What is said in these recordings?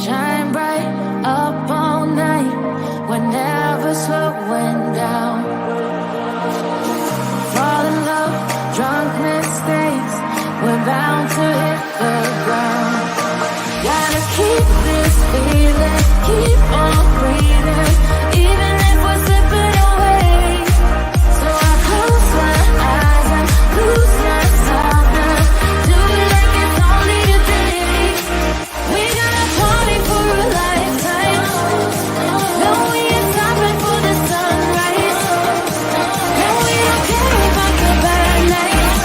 Shine bright up all night, we're never slowing down. Fall in love, drunk mistakes, we're bound to hit the ground. Gotta keep this feeling, keep on breathing, even if we're slipping away. So I close my eyes and lose myself now. Do it like it's only today. We gotta party for a lifetime. No, we ain't stopping for the sunrise. And we don't care about the bad nights.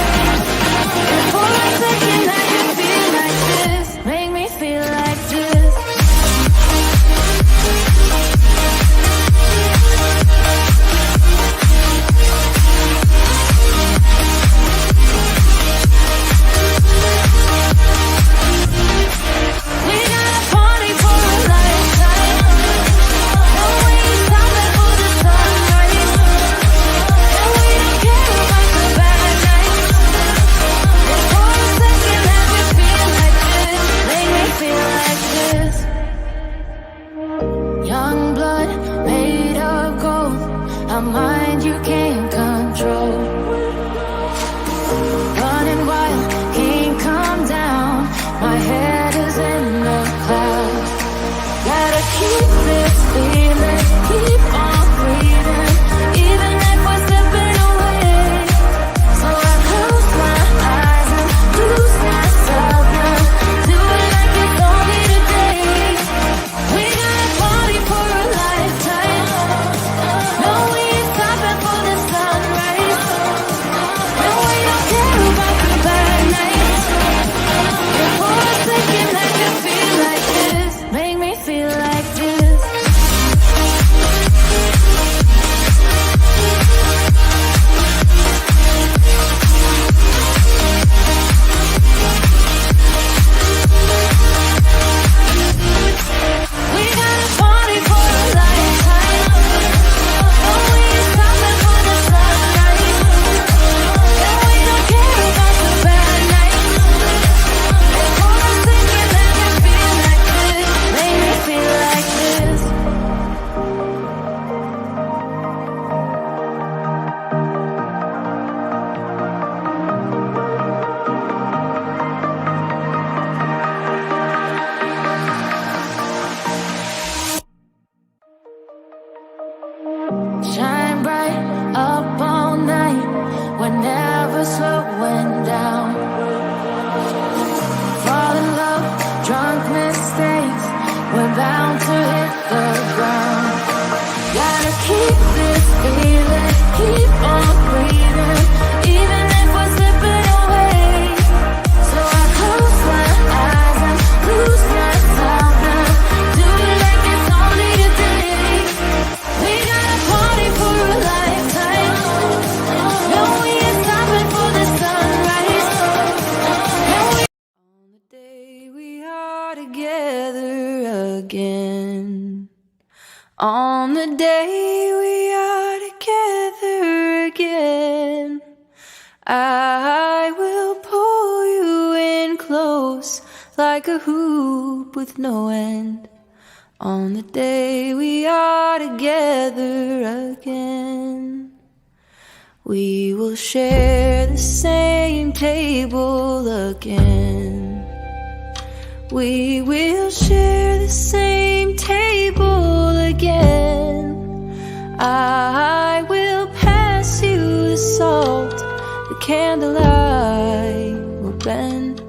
And for a second I can feel like this. Make me feel like this. We gotta party for a lifetime. No, we ain't stopping for the sunrise. And we don't care about the bad nights. And for a second I can feel like this. Make me feel like this. Young blood made of gold, a mind you can't control. Running wild, can't calm down. My head is in the clouds. Gotta keep this feeling, keep on breathing, even if we're slipping away. So I close my eyes and lose myself now. Do it like it's only today. We gotta party for a lifetime. No, we ain't stopping for the sunrise. No, we don't care about the bad nights. And for a second I can feel like this. Make me feel like this. We gotta party for a lifetime. No, we ain't stopping for the sunrise. And we don't care about the bad nights. And for a second I can feel like this. Make me feel like this. Shine bright up all night, we're never slowing down. Fall in love, drunk mistakes, we're bound to hit the ground. Gotta keep this feeling, keep on breathing, even if we're slipping away. So I close my eyes and lose myself now. Do it like it's only today. We gotta party for a lifetime. No, we ain't stopping for the sunrise. And we on the day we are together again. On the day we are together again, I will pull you in close like a hoop with no end. On the day we are together again, we will share the same table again. We will share the same table again. I will pass you the salt, the candlelight will bend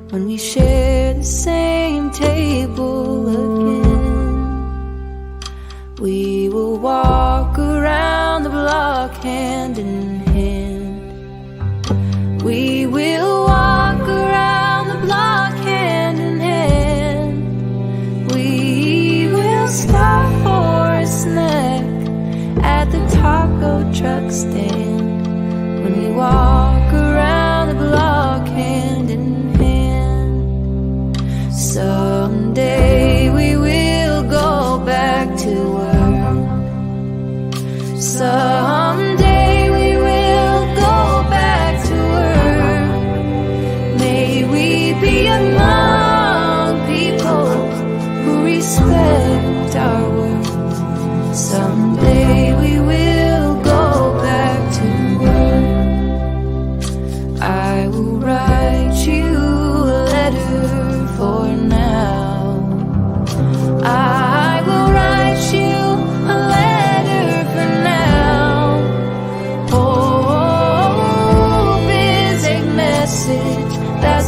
when we share the same table again. We will walk around the block hand in hand. We will walk around the block hand in hand. We will stop for a snack at the taco truck stand when we walk around the block hand in hand. Someday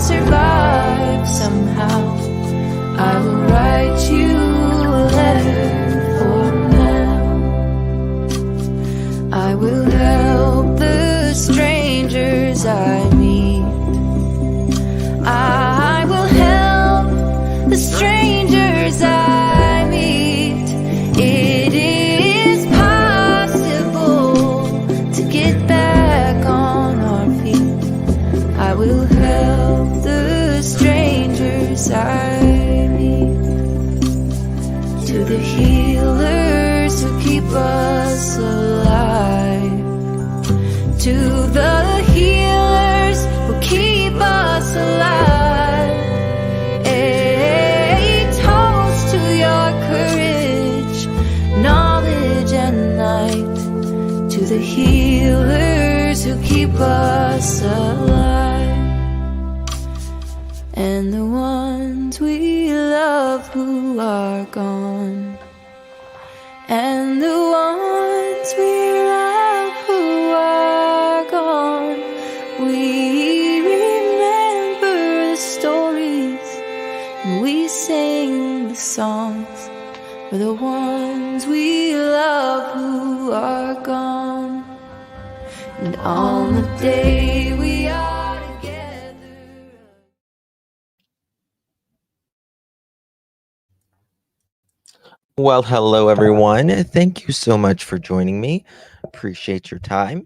survive somehow. I will write you a letter for now. I will help the strangers I meet. I will help the strangers I meet. It is possible to get back on our feet. I will help the strangers I meet. To the healers who keep us alive. To the healers who keep us alive. A toast to your courage, knowledge and light. To the healers who keep us alive. And the ones we love who are gone. And the ones we love who are gone. We remember the stories and we sing the songs for the ones we love who are gone. And on the day we are together. Well, hello everyone. Thank you so much for joining me. Appreciate your time.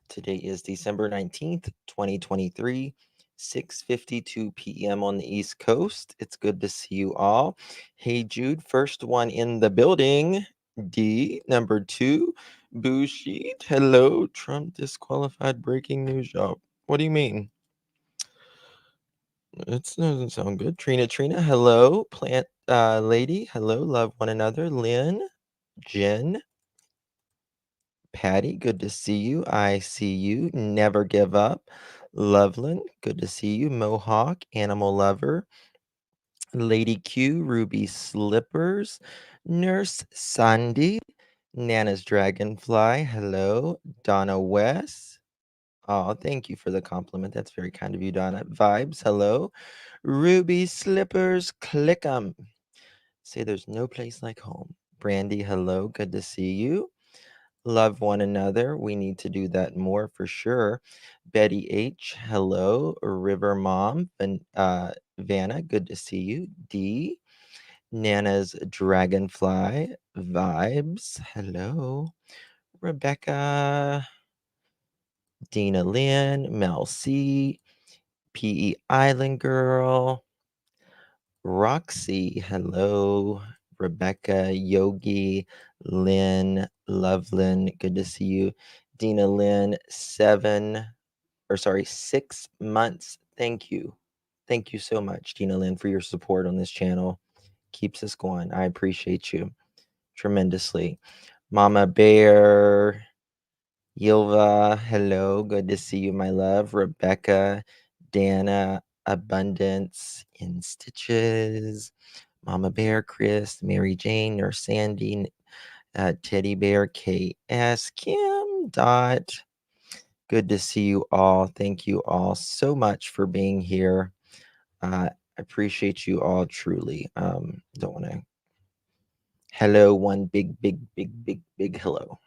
Today is December 19th, 2023, 6:52 p.m. on the East Coast. It's good to see you all. Hey Jude, first one in the building. D, number 2, Bushit. Hello, Trump disqualified, breaking news job. What do you mean? It doesn't sound good. Trina, hello. Plant lady, hello. Love one another. Lynn, Jen, Patty, good to see you. I see you. Never give up. Loveland, good to see you. Mohawk, animal lover. Lady Q, Ruby Slippers. Nurse Sandy, Nana's Dragonfly. Hello. Donna West. Oh, thank you for the compliment. That's very kind of you, Donna. Vibes, hello. Ruby Slippers, click 'em. Say there's no place like home. Brandy, hello. Good to see you. Love one another. We need to do that more for sure. Betty H, hello. River Mom, and Vanna, good to see you. D, Nana's Dragonfly, Vibes, hello. Rebecca, Dina Lynn, Mel C, PE Island Girl, Roxy, hello. Rebecca, Yogi, Lynn, Loveland, good to see you. Dina Lynn, 6 months. Thank you. Thank you so much, Dina Lynn, for your support on this channel. Keeps us going. I appreciate you tremendously. Mama Bear, Yilva, hello. Good to see you, my love. Rebecca, Dana, Abundance in Stitches. Mama Bear, Chris, Mary Jane, Nurse Sandy, Teddy Bear, KS, Kim, Dot. Good to see you all. Thank you all so much for being here. I appreciate you all truly. Don't want to. Hello, one big hello.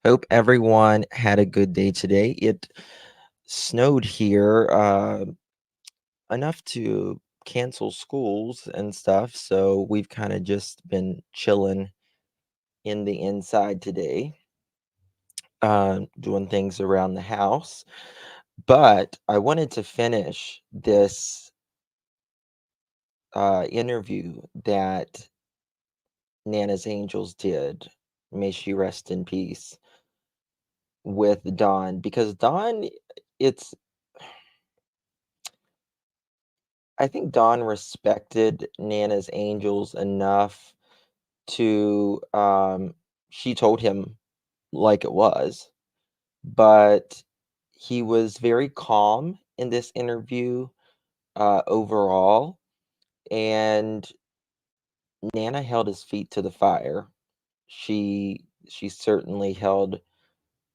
Hope everyone had a good day today. It snowed here enough to cancel schools and stuff, so we've kind of just been chilling in the inside today, doing things around the house. But I wanted to finish this interview that Nana's Angels did, may she rest in peace, with Dawn, because Dawn, it's I think Dawn respected Nana's Angels enough to she told him like it was, but he was very calm in this interview overall, and Nana held his feet to the fire. She certainly held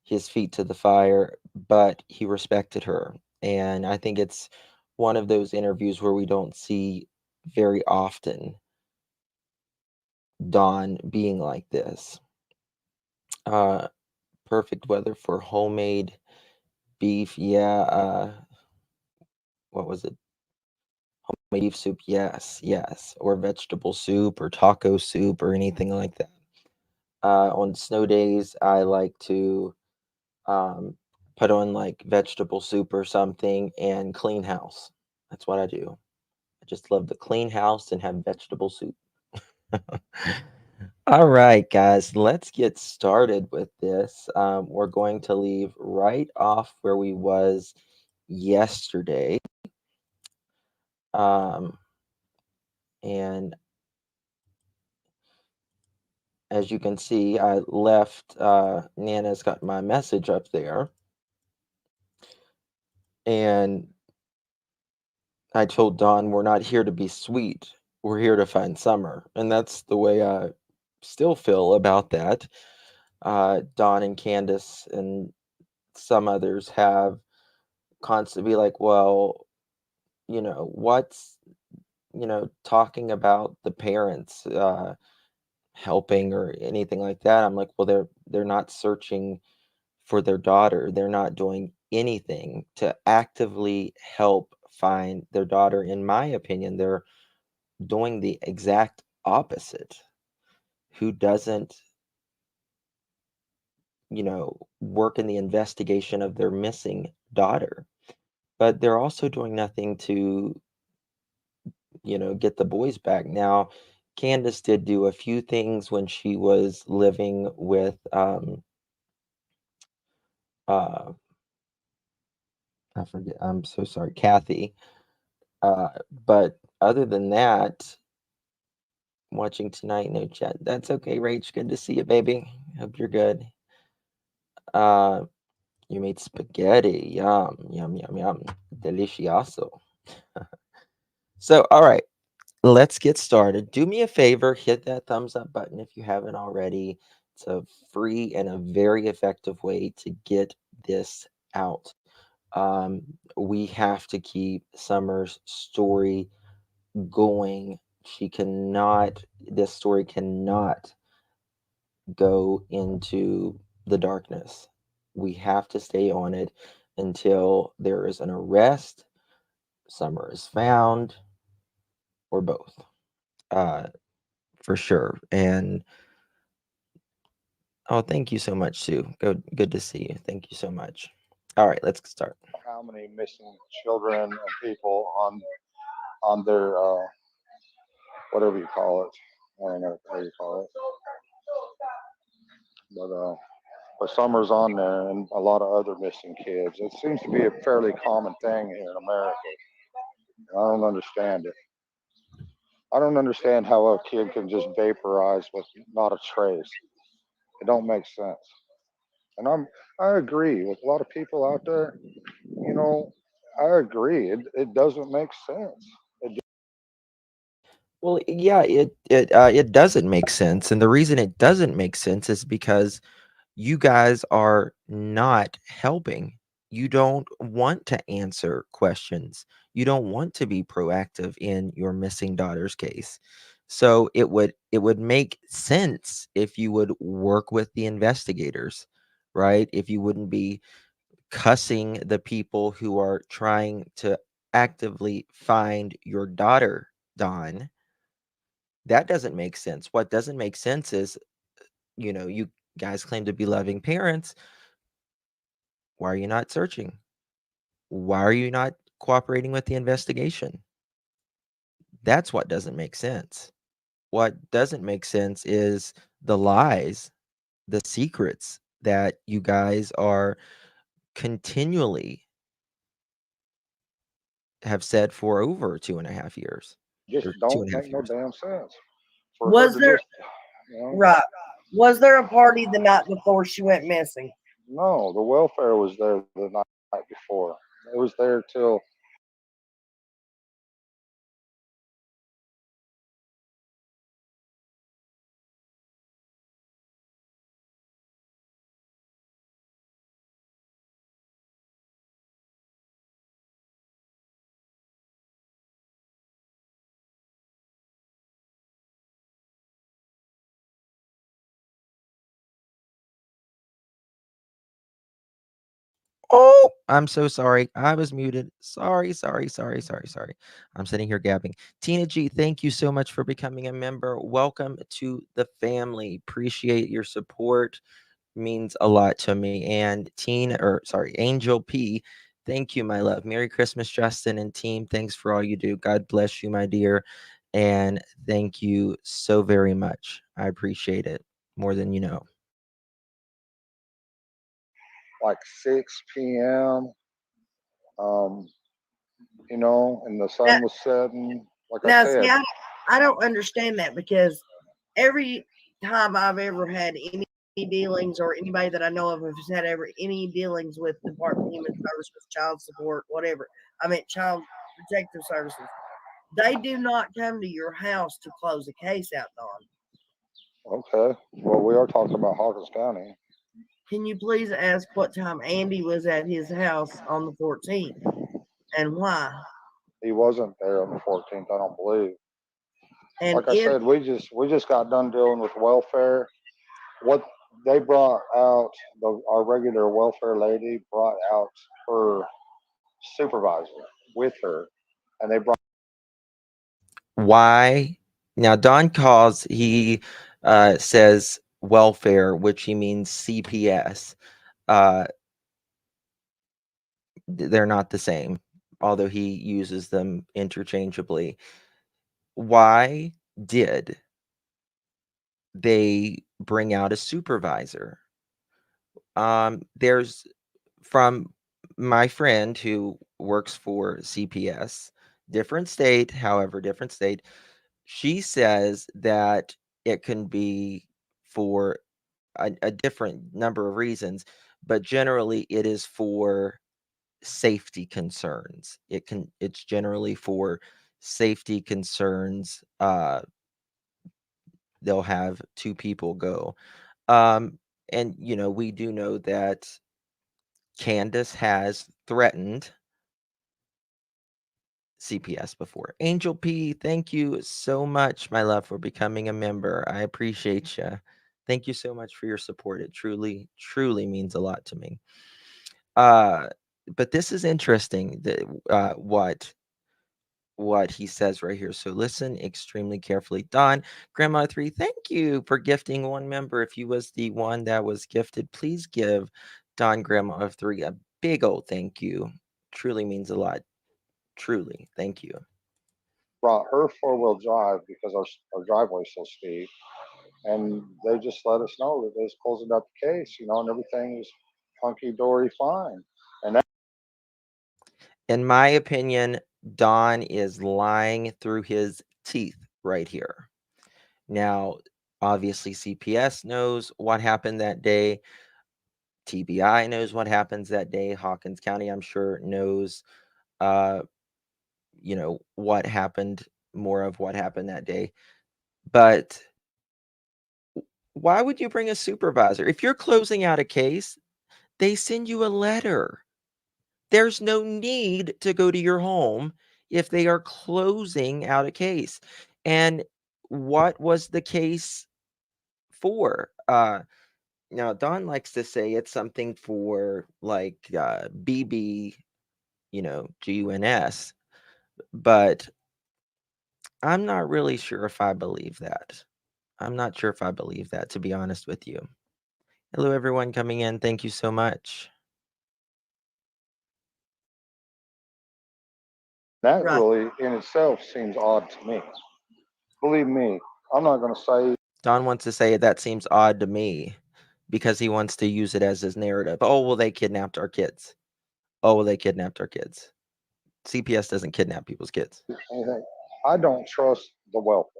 his feet to the fire, but he respected her. And I think it's one of those interviews where we don't see very often Dawn being like this. Uh, perfect weather for homemade beef. Yeah. What was it? Beef soup. Yes. Yes. Or vegetable soup or taco soup or anything like that. On snow days, I like to um, put on like vegetable soup or something and clean house. That's what I do. I just love to clean house and have vegetable soup. All right, guys, let's get started with this. We're going to leave right off where we was yesterday. Um, and as you can see, I left, Nana's got my message up there. And I told Dawn, we're not here to be sweet. We're here to find summer. And that's the way I still feel about that. Dawn and Candace and some others have constantly be like, well, what's, talking about the parents helping or anything like that. I'm like, well, they're not searching for their daughter. They're not doing anything to actively help find their daughter. In my opinion, they're doing the exact opposite. Who doesn't, work in the investigation of their missing daughter? But they're also doing nothing to, get the boys back. Now, Candace did do a few things when she was living with, uh, I forget, I'm so sorry, Kathy. Uh, but other than that, watching tonight, no chat. That's okay, Rach. Good to see you, baby. Hope you're good. Uh, you made spaghetti. Yum, yum, yum, yum. Delicioso. So, all right, let's get started. Do me a favor, hit that thumbs up button if you haven't already. It's a free and a very effective way to get this out. Um, we have to keep Summer's story going. This story cannot go into the darkness. We have to stay on it until there is an arrest, Summer is found, or both. Uh, for sure. And oh, thank you so much, Sue. Good to see you. Thank you so much. All right, let's start. How many missing children and people on their whatever you call it. I don't know how you call it, but Summer's on there and a lot of other missing kids. It seems to be a fairly common thing here in America. I don't understand it. I don't understand how a kid can just vaporize with not a trace. It don't make sense. And I agree with a lot of people out there. You know, I agree. It doesn't make sense. Well, yeah, it doesn't make sense, and the reason it doesn't make sense is because you guys are not helping. You don't want to answer questions. You don't want to be proactive in your missing daughter's case. So it would make sense if you would work with the investigators, right? If you wouldn't be cussing the people who are trying to actively find your daughter, Don. That doesn't make sense. What doesn't make sense is, you guys claim to be loving parents. Why are you not searching? Why are you not cooperating with the investigation? That's what doesn't make sense. What doesn't make sense is the lies, the secrets that you guys are continually have said for over 2.5 years Just or two don't and a make half no years. damn sense for her Was to there just, you know. right? Was there a party the night before she went missing? No, the welfare was there the night before. It was there till Oh, I'm so sorry. I was muted. Sorry. I'm sitting here gabbing. Tina G, thank you so much for becoming a member. Welcome to the family. Appreciate your support. Means a lot to me. And Angel P, thank you, my love. Merry Christmas, Justin and team. Thanks for all you do. God bless you, my dear. And thank you so very much. I appreciate it more than you know. Like 6 p.m. Um, and the Now, sun was setting. Like I now see, said, I don't understand that because every time I've ever had any dealings or anybody that I know of has had ever any dealings with the Department of Human Services, child support, whatever. I mean, child protective services. They do not come to your house to close a case out, Don. okay, well, we are talking about Hawkins County. Can you please ask what time Andy was at his house on the 14th and why? He wasn't there on the 14th, I don't believe. And Like I if said, we just got done dealing with welfare. What they brought out, our regular welfare lady brought out her supervisor with her, and they brought. Why? Now, Don calls, he says welfare, which he means CPS. Uh, they're not the same, although he uses them interchangeably. Why did they bring out a supervisor? There's from my friend who works for CPS, different state, however, different state. She says that it can be for a different number of reasons, but generally it is for safety concerns. It's generally for safety concerns. They'll have two people go. And we do know that Candace has threatened CPS before. Angel P, thank you so much, my love, for becoming a member. I appreciate you. Thank you so much for your support. It truly, truly means a lot to me. But this is interesting that what he says right here. So listen extremely carefully. Don, Grandma 3, thank you for gifting one member. If you was the one that was gifted, please give Don Grandma of 3 a big old thank you. Truly means a lot. Truly. Thank you. brought her four-wheel drive because our driveway's so steep, and they just let us know that they was closing out the case, and everything was hunky dory fine. And that, In my opinion, Don is lying through his teeth right here. Now, obviously, CPS knows what happened that day. TBI knows what happens that day. Hawkins County, I'm sure, knows, uh, what happened, more of what happened that day. But why would you bring a supervisor? If you're closing out a case, they send you a letter. There's no need to go to your home if they are closing out a case. And what was the case for? Now Don likes to say it's something for like BB, GUNS, but I'm not really sure if I believe that. I'm not sure if I believe that, to be honest with you. Hello, everyone coming in. Thank you so much. that right, really in itself seems odd to me. Believe me, I'm not going to say. Don wants to say that seems odd to me because he wants to use it as his narrative. Oh, well, they kidnapped our kids. Oh, well, they kidnapped our kids. CPS doesn't kidnap people's kids. Anything. I don't trust the welfare.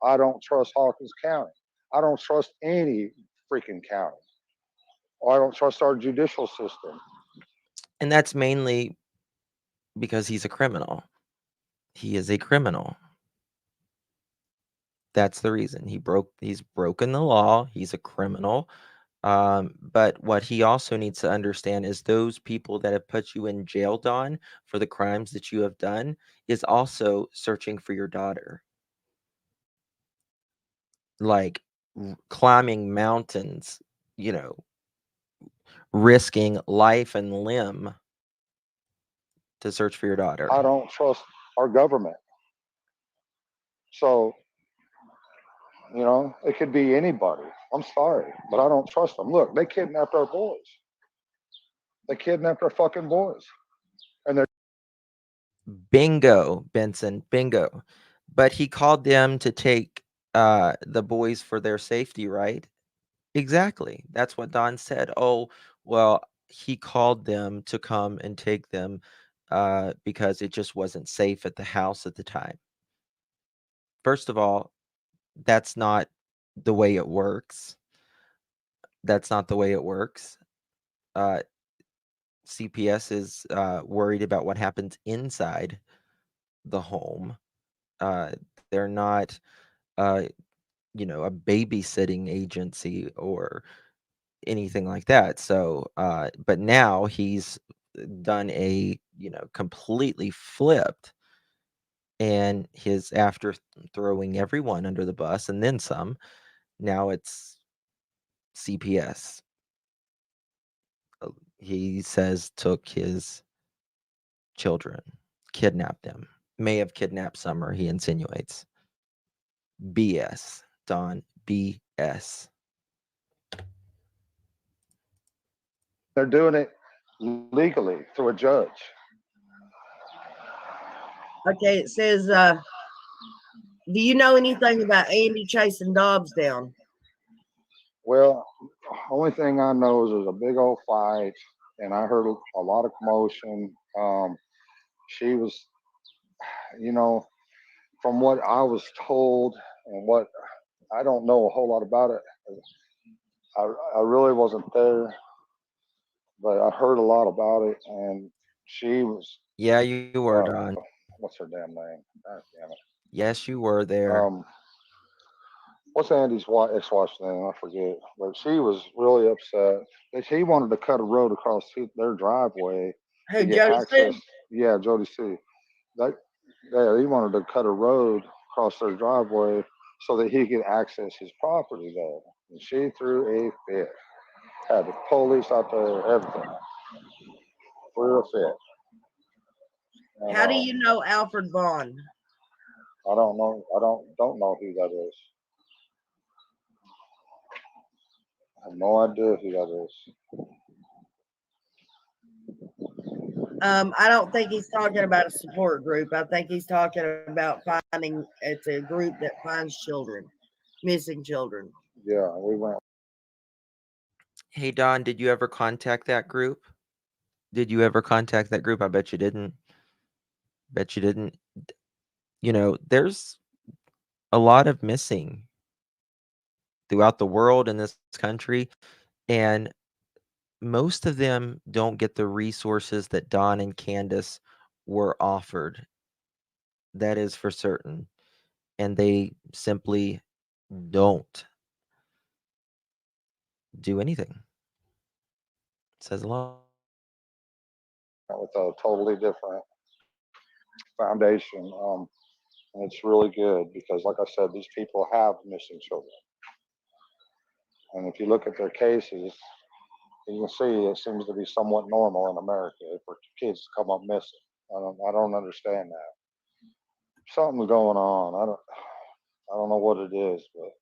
I don't trust Hawkins County. I don't trust any freaking county. I don't trust our judicial system. And that's mainly because he's a criminal. He is a criminal. That's the reason. He's broken the law. He's a criminal. But what he also needs to understand is those people that have put you in jail, Don, for the crimes that you have done, is also searching for your daughter. Like climbing mountains, you know, risking life and limb to search for your daughter. I don't trust our government. So, it could be anybody. I'm sorry, but I don't trust them. Look, they kidnapped our boys. They kidnapped our fucking boys. And they're Bingo, Benson, bingo. But he called them to take the boys for their safety, right? Exactly. That's what Don said. Oh, well, he called them to come and take them because it just wasn't safe at the house at the time. First of all, that's not the way it works. That's not the way it works. CPS is worried about what happens inside the home. They're not, a babysitting agency or anything like that. So, but now he's done a, completely flipped, and his after throwing everyone under the bus and then some. Now it's CPS. He says took his children, kidnapped them, may have kidnapped Summer, he insinuates. BS, Don, BS. they're doing it legally through a judge. Okay, it says, do you know anything about Andy chasing Dobbs down? Well, only thing I know is there's a big old fight, and I heard a lot of commotion. She was, from what I was told and what I don't know a whole lot about it. I really wasn't there, but I heard a lot about it, and she was. Yeah, you were, Don. What's her damn name? God damn it. Yes, you were there. What's Andy's ex-wife's name? I forget. But she was really upset. He wanted to cut a road across their driveway Who, to get Jody access. Sue? Yeah, Jody C. Yeah, he wanted to cut a road across their driveway so that he could access his property there. And she threw a fit. Had the police out there, everything. Threw a fit. And, How do you know Alfred Vaughn? I don't know. I don't know who that is. I have no idea who that is. I don't think he's talking about a support group. I think he's talking about finding. It's a group that finds children, missing children. Yeah, we went. Hey, Don, did you ever contact that group? Did you ever contact that group? I bet you didn't. Bet you didn't. There's a lot of missing throughout the world in this country, and most of them don't get the resources that Don and Candace were offered. That is for certain. And they simply don't do anything. It says a lot. With a totally different foundation. And it's really good because, like I said, these people have missing children. And if you look at their cases, you can see it seems to be somewhat normal in America for kids to come up missing. I don't understand that. Something's going on. I don't know what it is, but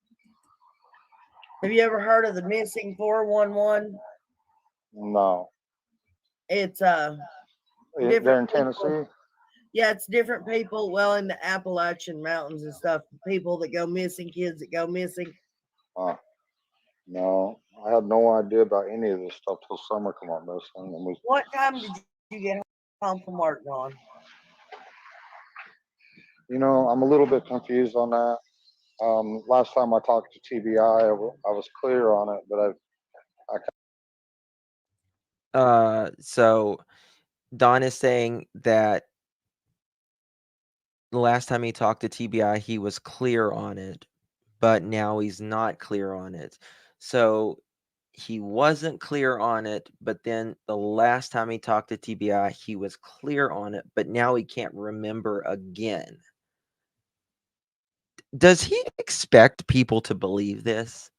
Have you ever heard of the missing 411? no. It's They're in different Tennessee. people. Yeah, it's different people. Well, in the Appalachian Mountains and stuff, people that go missing, kids that go missing. No, I had no idea about any of this stuff till summer come up missing. And What time did you get home from work, Don? I'm a little bit confused on that. Last time I talked to TBI, I was clear on it, but So Don is saying that the last time he talked to TBI, he was clear on it, but now he's not clear on it. So he wasn't clear on it, but then the last time he talked to TBI, he was clear on it, but now he can't remember again. Does he expect people to believe this?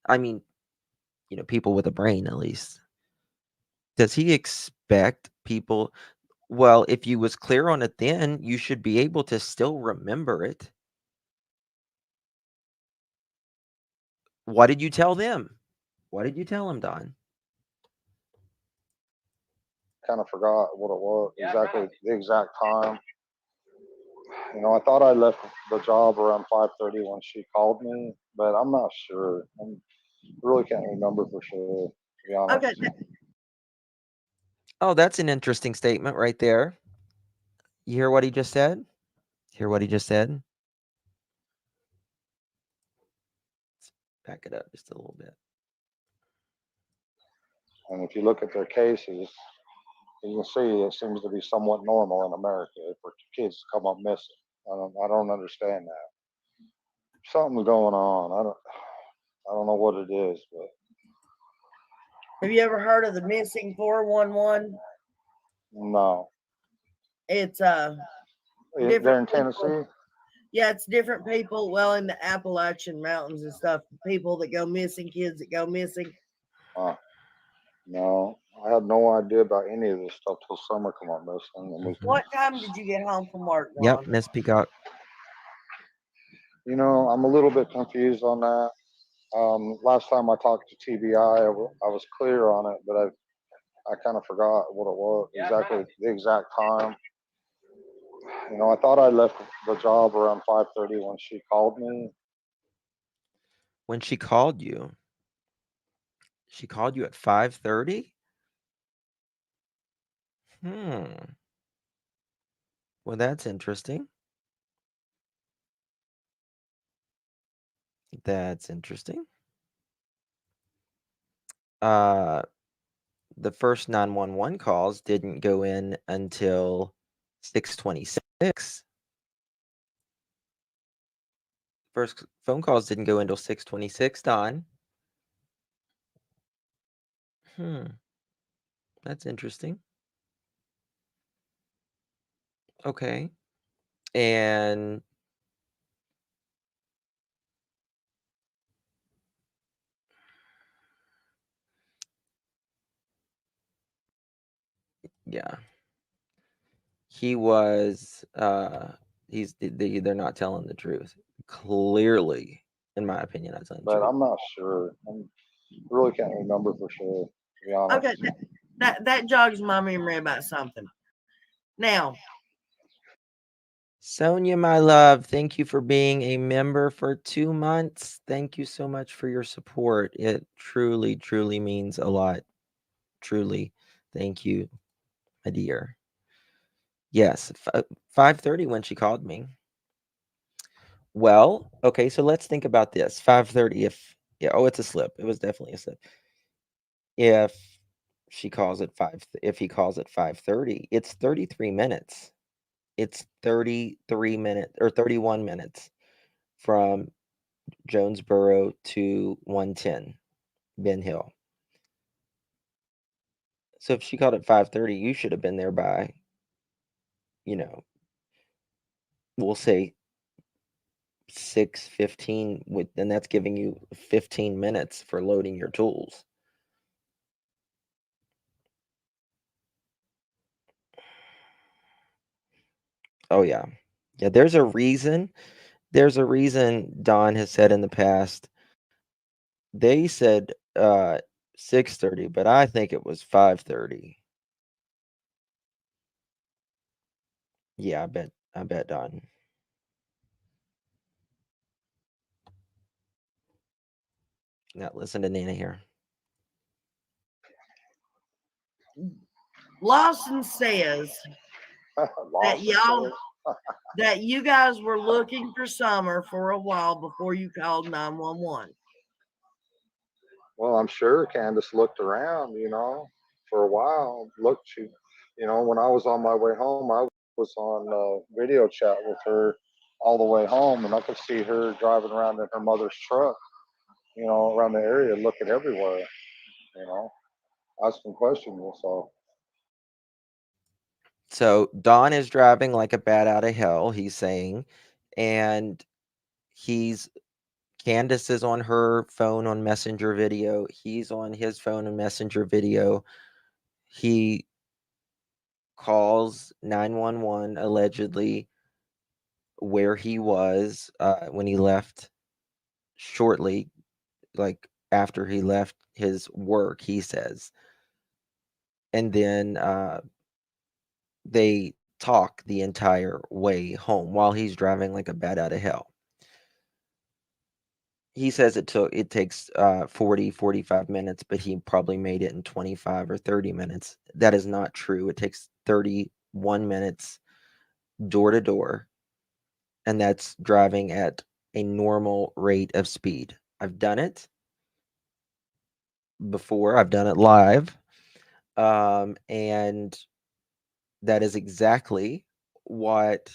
I mean, people with a brain, at least. Does he expect people? Well, if you was clear on it then, you should be able to still remember it. What did you tell them? What did you tell him, Don? Kind of forgot what it was exactly, the exact time. I thought I left the job around 5:30 when she called me, but I'm not sure. I really can't remember for sure, to be honest. Okay, Oh, that's an interesting statement right there. You hear what he just said? Hear what he just said? Let's back it up just a little bit. And if you look at their cases, you can see it seems to be somewhat normal in America for kids to come up missing. I don't understand that. Something's going on. I don't know what it is, but have you ever heard of the missing 411? no. It's They're different in people. Tennessee. Yeah, it's different people. Well, in the Appalachian Mountains and stuff, people that go missing, kids that go missing. No, I had no idea about any of this stuff till summer come up missing. What time did you get home from work, Yep, Ron? Miss Peacock. I'm a little bit confused on that. Last time I talked to TBI, I was clear on it, but I kind of forgot what it was exactly, the exact time. I thought I left the job around 5:30 when she called me. When she called you at 5:30? Well, that's interesting. That's interesting. The first 911 calls didn't go in until 6:26. First phone calls didn't go until 6:26, Don. That's interesting. Okay. And yeah. He was they're not telling the truth. Clearly, in my opinion, that's But untrue. I'm not sure. I really can't remember for sure, to be honest. Okay, that jogs my memory about something. Now, Sonia, my love, thank you for being a member for 2 months. Thank you so much for your support. It truly, truly means a lot. Truly. Thank you, my dear. Yes, 5:30 when she called me. Well, okay, so let's think about this. 5:30 it's a slip. It was definitely a slip. If he calls at 5:30, it's 33 minutes. It's 33 minutes or 31 minutes from Jonesboro to 110 Ben Hill. So if she called at 5:30, you should have been there by, we'll say 6:15 and that's giving you 15 minutes for loading your tools. Oh yeah. Yeah, there's a reason Don has said in the past. They said 6:30, but I think it was 5:30. Yeah, I bet Don. Now listen to Nina here. Lawson says that you guys were looking for Summer for a while before you called 911. Well, I'm sure Candace looked around, for a while. Looked, when I was on my way home, I was on video chat with her all the way home, and I could see her driving around in her mother's truck, around the area, looking everywhere, asking questions. So Don is driving like a bat out of hell, he's saying, and Candace is on her phone on Messenger video. He's on his phone on Messenger video. he calls 911 allegedly where he was when he left shortly, like after he left his work, he says. And then they talk the entire way home while he's driving like a bat out of hell. He says it takes 45 minutes, but he probably made it in 25 or 30 minutes. That is not true. It takes 31 minutes door to door, and that's driving at a normal rate of speed. I've done it before. I've done it live. And that is exactly what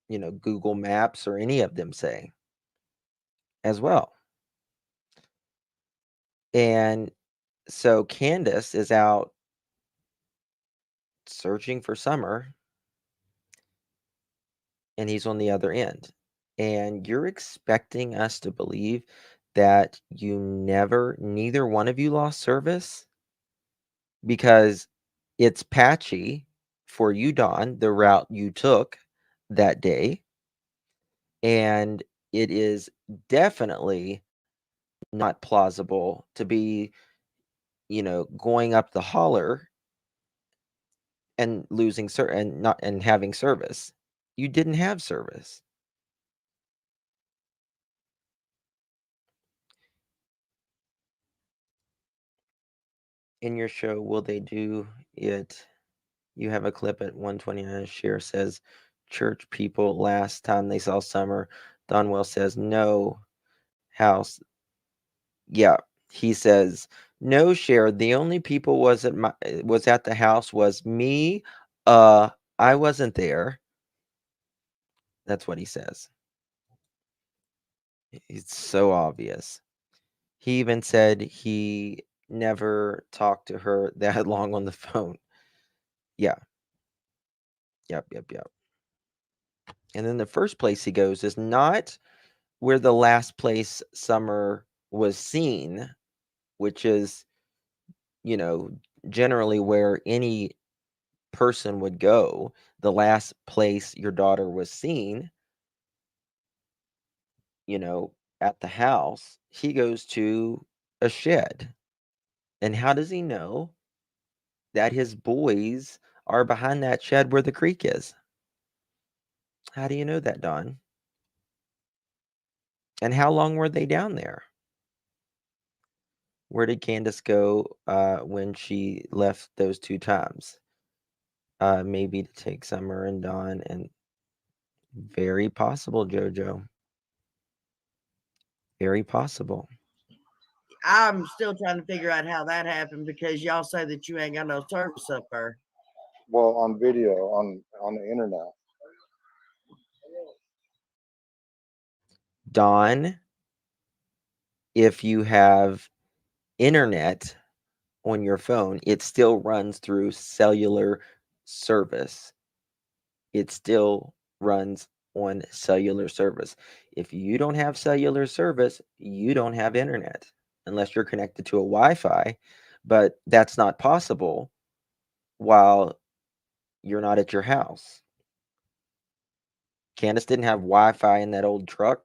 Google Maps or any of them say as well. And so Candace is out searching for Summer, and he's on the other end. And you're expecting us to believe that neither one of you lost service? Because it's patchy for you, Dawn, the route you took that day. And it is definitely not plausible to be, going up the holler and losing and having service. You didn't have service. In your show, will they do it? You have a clip at 129. Share says, church people last time they saw Summer. Donwell says, no house. Yeah, he says, no, Share. The only people was at the house was me. I wasn't there. That's what he says. It's so obvious. He even said he never talked to her that long on the phone. Yeah. Yep. And then the first place he goes is not where the last place Summer was seen, which is, generally where any person would go. The last place your daughter was seen, at the house, he goes to a shed. And how does he know that his boys are behind that shed where the creek is? How do you know that, Don? And how long were they down there? Where did Candace go when she left those 2 times? Maybe to take Summer and Dawn, and very possible, Jojo. Very possible. I'm still trying to figure out how that happened because y'all say that you ain't got no service up there. Well, on video, on the internet. Dawn, if you have internet on your phone, it still runs through cellular service. It still runs on cellular service. If you don't have cellular service, you don't have internet unless you're connected to a Wi-Fi, but that's not possible while you're not at your house. Candace didn't have Wi-Fi in that old truck,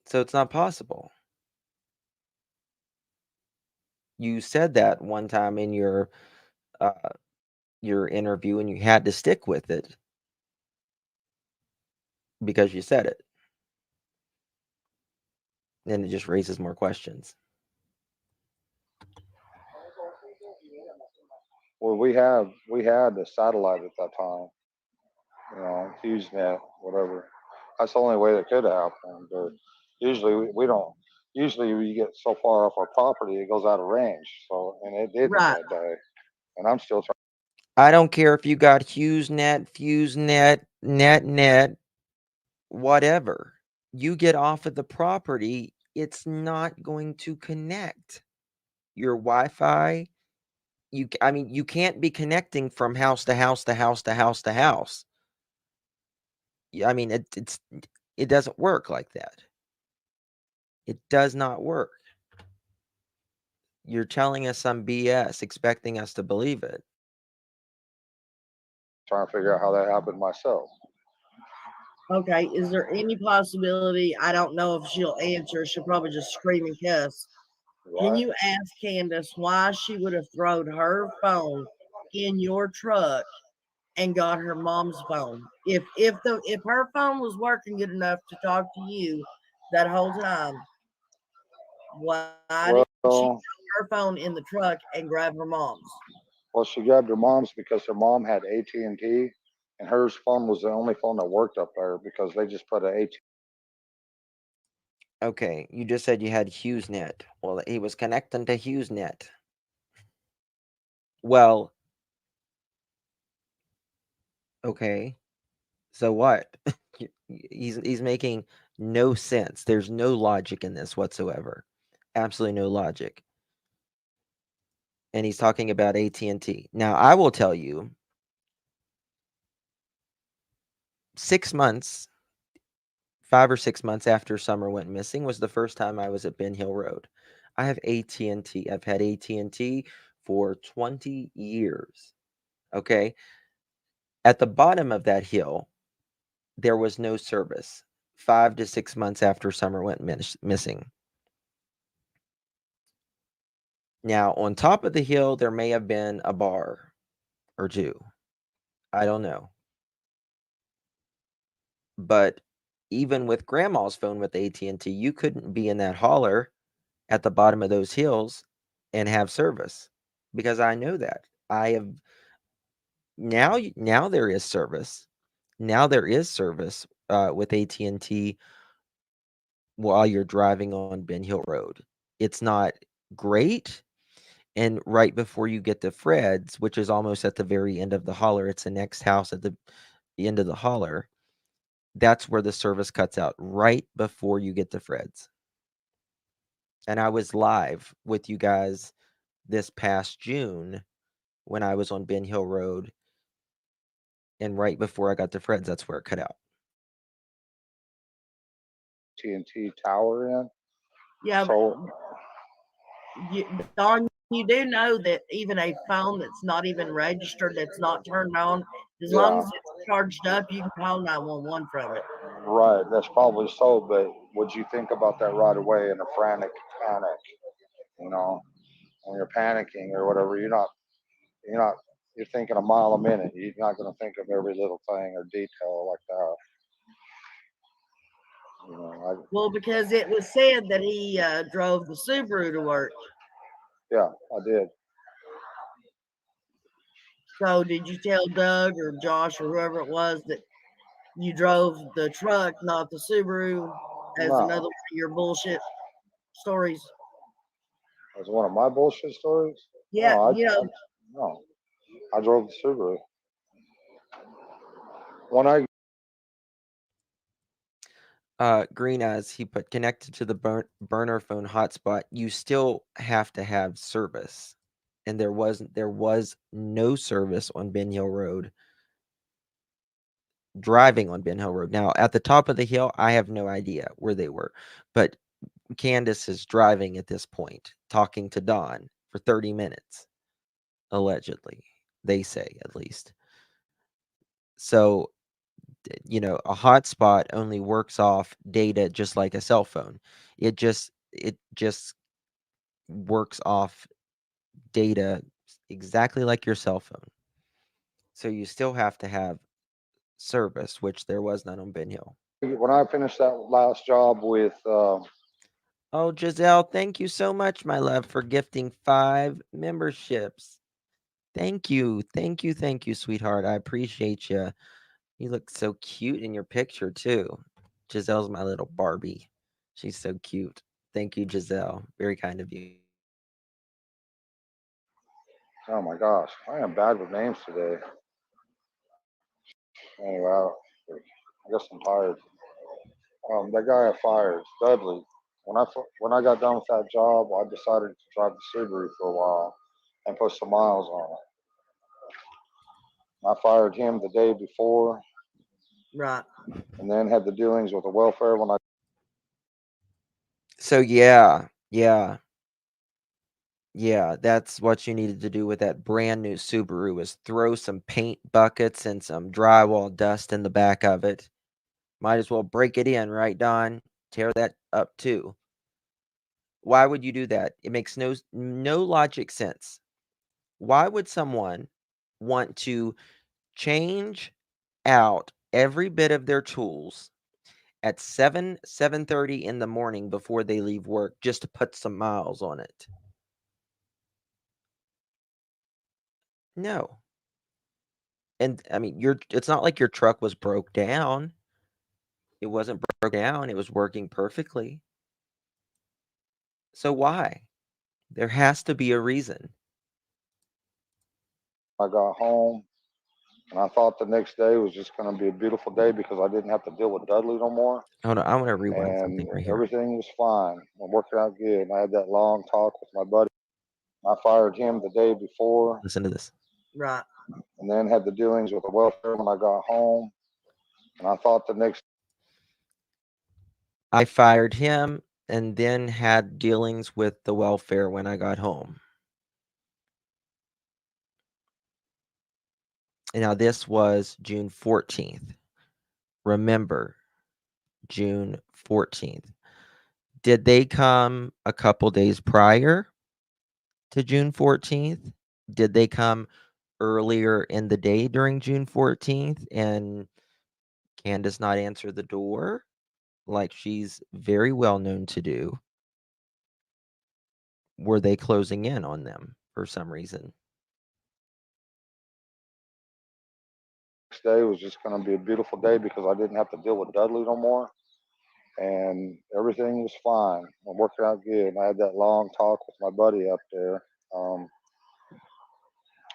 so it's not possible. You said that one time in your interview, and you had to stick with it because you said it. And it just raises more questions. Well, we had the satellite at that time, HughesNet, whatever. That's the only way that could happen. But usually we don't. Usually we get so far off our property, it goes out of range. So, and it didn't Right. that day. And I'm still trying. I don't care if you got HughesNet, FuseNet, NetNet, whatever. You get off of the property, it's not going to connect. Your Wi-Fi, you can't be connecting from house to house to house to house to house. I mean, it doesn't work like that. It does not work. You're telling us some BS, expecting us to believe it. Trying to figure out how that happened myself. Okay, is there any possibility? I don't know if she'll answer. She'll probably just scream and cuss. Can Right? you ask Candace why she would have thrown her phone in your truck and got her mom's phone? If her phone was working good enough to talk to you that whole time, why did she Well, throw her phone in the truck and grab her mom's? well, she grabbed her mom's because her mom had AT&T, and hers phone was the only phone that worked up there because they just put a AT. Okay, you just said you had HughesNet. Well, he was connecting to HughesNet. Well, okay. So what? He's making no sense. There's no logic in this whatsoever. Absolutely no logic. And he's talking about AT&T. Now, I will tell you, 6 months, 5 or 6 months after Summer went missing was the first time I was at Ben Hill Road. I have AT&T. I've had AT&T for 20 years. Okay? At the bottom of that hill, there was no service 5 to 6 months after Summer went missing. Now, on top of the hill, there may have been a bar or two. I don't know. But even with grandma's phone with AT&T, you couldn't be in that holler at the bottom of those hills and have service, because I know that. I have now there is service. Now there is service with AT&T while you're driving on Ben Hill Road. It's not great. And right before you get to Fred's, which is almost at the very end of the holler, it's the next house at the end of the holler. That's where the service cuts out, right before you get to Fred's. And I was live with you guys this past June when I was on Ben Hill Road, and right before I got to Fred's, that's where it cut out. AT&T tower in. Yeah, So Don, you do know that even a phone that's not even registered, that's not turned on, as long yeah, as it's charged up, you can call 911 from it. right. That's probably so. But would you think about that right away in a frantic panic? You know, when you're panicking or whatever, you're not, you're thinking a mile a minute. You're not going to think of every little thing or detail like that. You know, Well, because it was said that he drove the Subaru to work. yeah, I did. So did you tell Doug or Josh or whoever it was that you drove the truck, not the Subaru, as No, another one of your bullshit stories? that's one of my bullshit stories. No, Yeah, you know, no, I drove the Subaru. When I Green Eyes, he put connected to the burner phone hotspot. You still have to have service, and there was no service on Ben Hill Road. Driving on Ben Hill Road. Now, at the top of the hill, I have no idea where they were, but Candace is driving at this point, talking to Don for 30 minutes, allegedly. They say, at least. So, a hotspot only works off data just like a cell phone. It just works off data exactly like your cell phone. So you still have to have service, which there was none on Ben Hill. when I finished that last job with Oh, Giselle, thank you so much, my love, for gifting 5 memberships. Thank you. Thank you. Thank you, sweetheart. I appreciate you. You look so cute in your picture, too. Giselle's my little Barbie. She's so cute. Thank you, Giselle. Very kind of you. oh my gosh, I am bad with names today. Anyway, I guess I'm tired. That guy I fired, Dudley. When I got done with that job, I decided to drive the Subaru for a while and put some miles on it. I fired him the day before, right. and then had the dealings with the welfare when I. So, yeah. Yeah, that's what you needed to do with that brand new Subaru is throw some paint buckets and some drywall dust in the back of it. Might as well break it in, right, Don? Tear that up too. Why would you do that? It makes no logic sense. Why would someone want to change out every bit of their tools at 7:30 in the morning before they leave work just to put some miles on it? No. And I mean, it's not like your truck was broke down. It wasn't broke down. It was working perfectly. So why? There has to be a reason. I got home and I thought the next day was just going to be a beautiful day because I didn't have to deal with Dudley no more. Hold on, I want to rewind And something right here. everything was fine. I'm working out good. And I had that long talk with my buddy. I fired him the day before Listen to this. Right. and then had the dealings with the welfare when I got home. And I thought the next I fired him and then had dealings with the welfare when I got home. And now this was June 14th. Remember, June 14th. Did they come a couple days prior to June 14th? Did they come earlier in the day during June 14th and Candace not answer the door like she's very well known to do? Were they closing in on them for some reason? day was just going to be a beautiful day because I didn't have to deal with Dudley no more. And everything was fine. I'm working out good. And I had that long talk with my buddy up there um,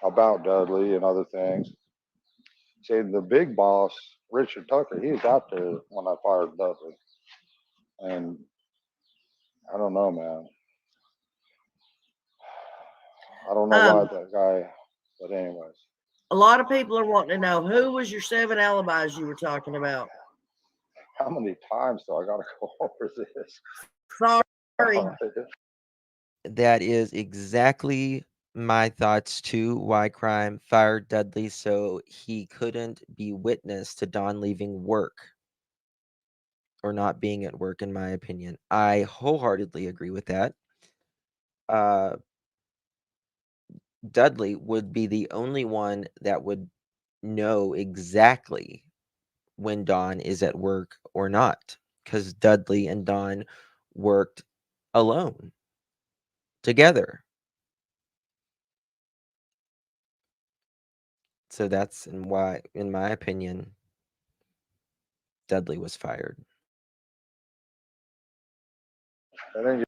about Dudley and other things. See, the big boss, Richard Tucker, he was out there when I fired Dudley. And I don't know, man. I don't know why Um, that guy, but anyways. a lot of people are wanting to know who was your 7 alibis you were talking about. How many times do I got to go over this? Sorry. That is exactly my thoughts too. Why Crime fired Dudley so he couldn't be witness to Don leaving work or not being at work, in my opinion. I wholeheartedly agree with that. Uh, Dudley would be the only one that would know exactly when Don is at work or not, because Dudley and Don worked alone together. So that's why, in my opinion, Dudley was fired. And then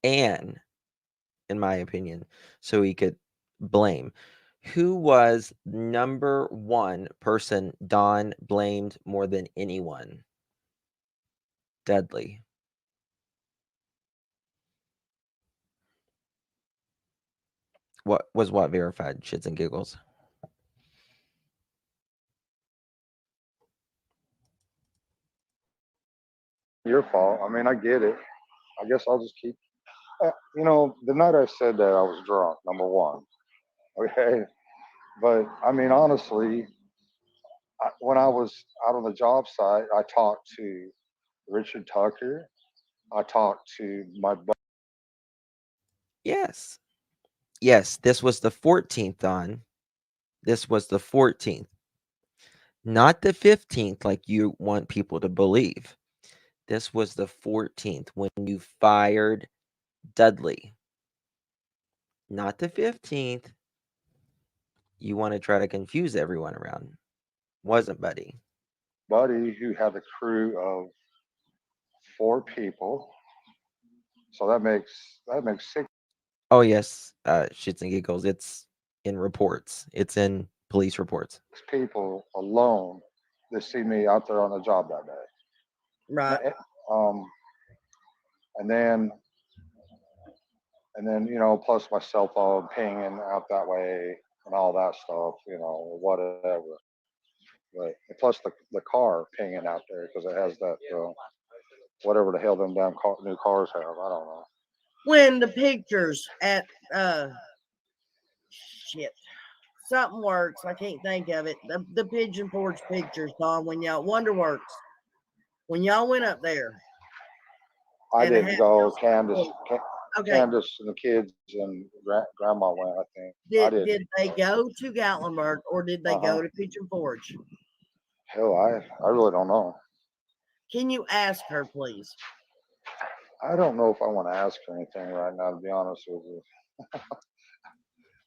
And, in my opinion, so he could blame. Who was number one person Don blamed more than anyone? Dudley. What verified? Shits and giggles. your fault. I mean, I get it. I guess I'll just keep. The night I said that I was drunk. Number one, okay. But I mean, honestly, when I was out on the job site, I talked to Richard Tucker. I talked to my buddy. Yes. Yes, this was the 14th, Don. This was the 14th. Not the 15th, like you want people to believe. This was the 14th when you fired Dudley. Not the 15th. You want to try to confuse everyone around. Wasn't Buddy. Buddy who had a crew of 4 people. So that makes six Oh, yes. Shits and giggles. It's in reports. It's in police reports. people alone that see me out there on the job that day. Right. Um, and then plus my cell phone pinging out that way and all that stuff, whatever. But plus the car pinging out there because it has that whatever the hell them damn new cars have. I don't know. when the pictures at shit something works. I can't think of it. The Pigeon Forge pictures, Don. When y'all Wonderworks, when y'all went up there I and didn't had go. Candace, okay. Candace and the kids and grandma went. I think I Did didn't. did they go to Gatlinburg or did they Uh huh. go to Pigeon Forge? Hell, I really don't know. Can you ask her, please? I don't know if I want to ask her anything right now. To be honest with you,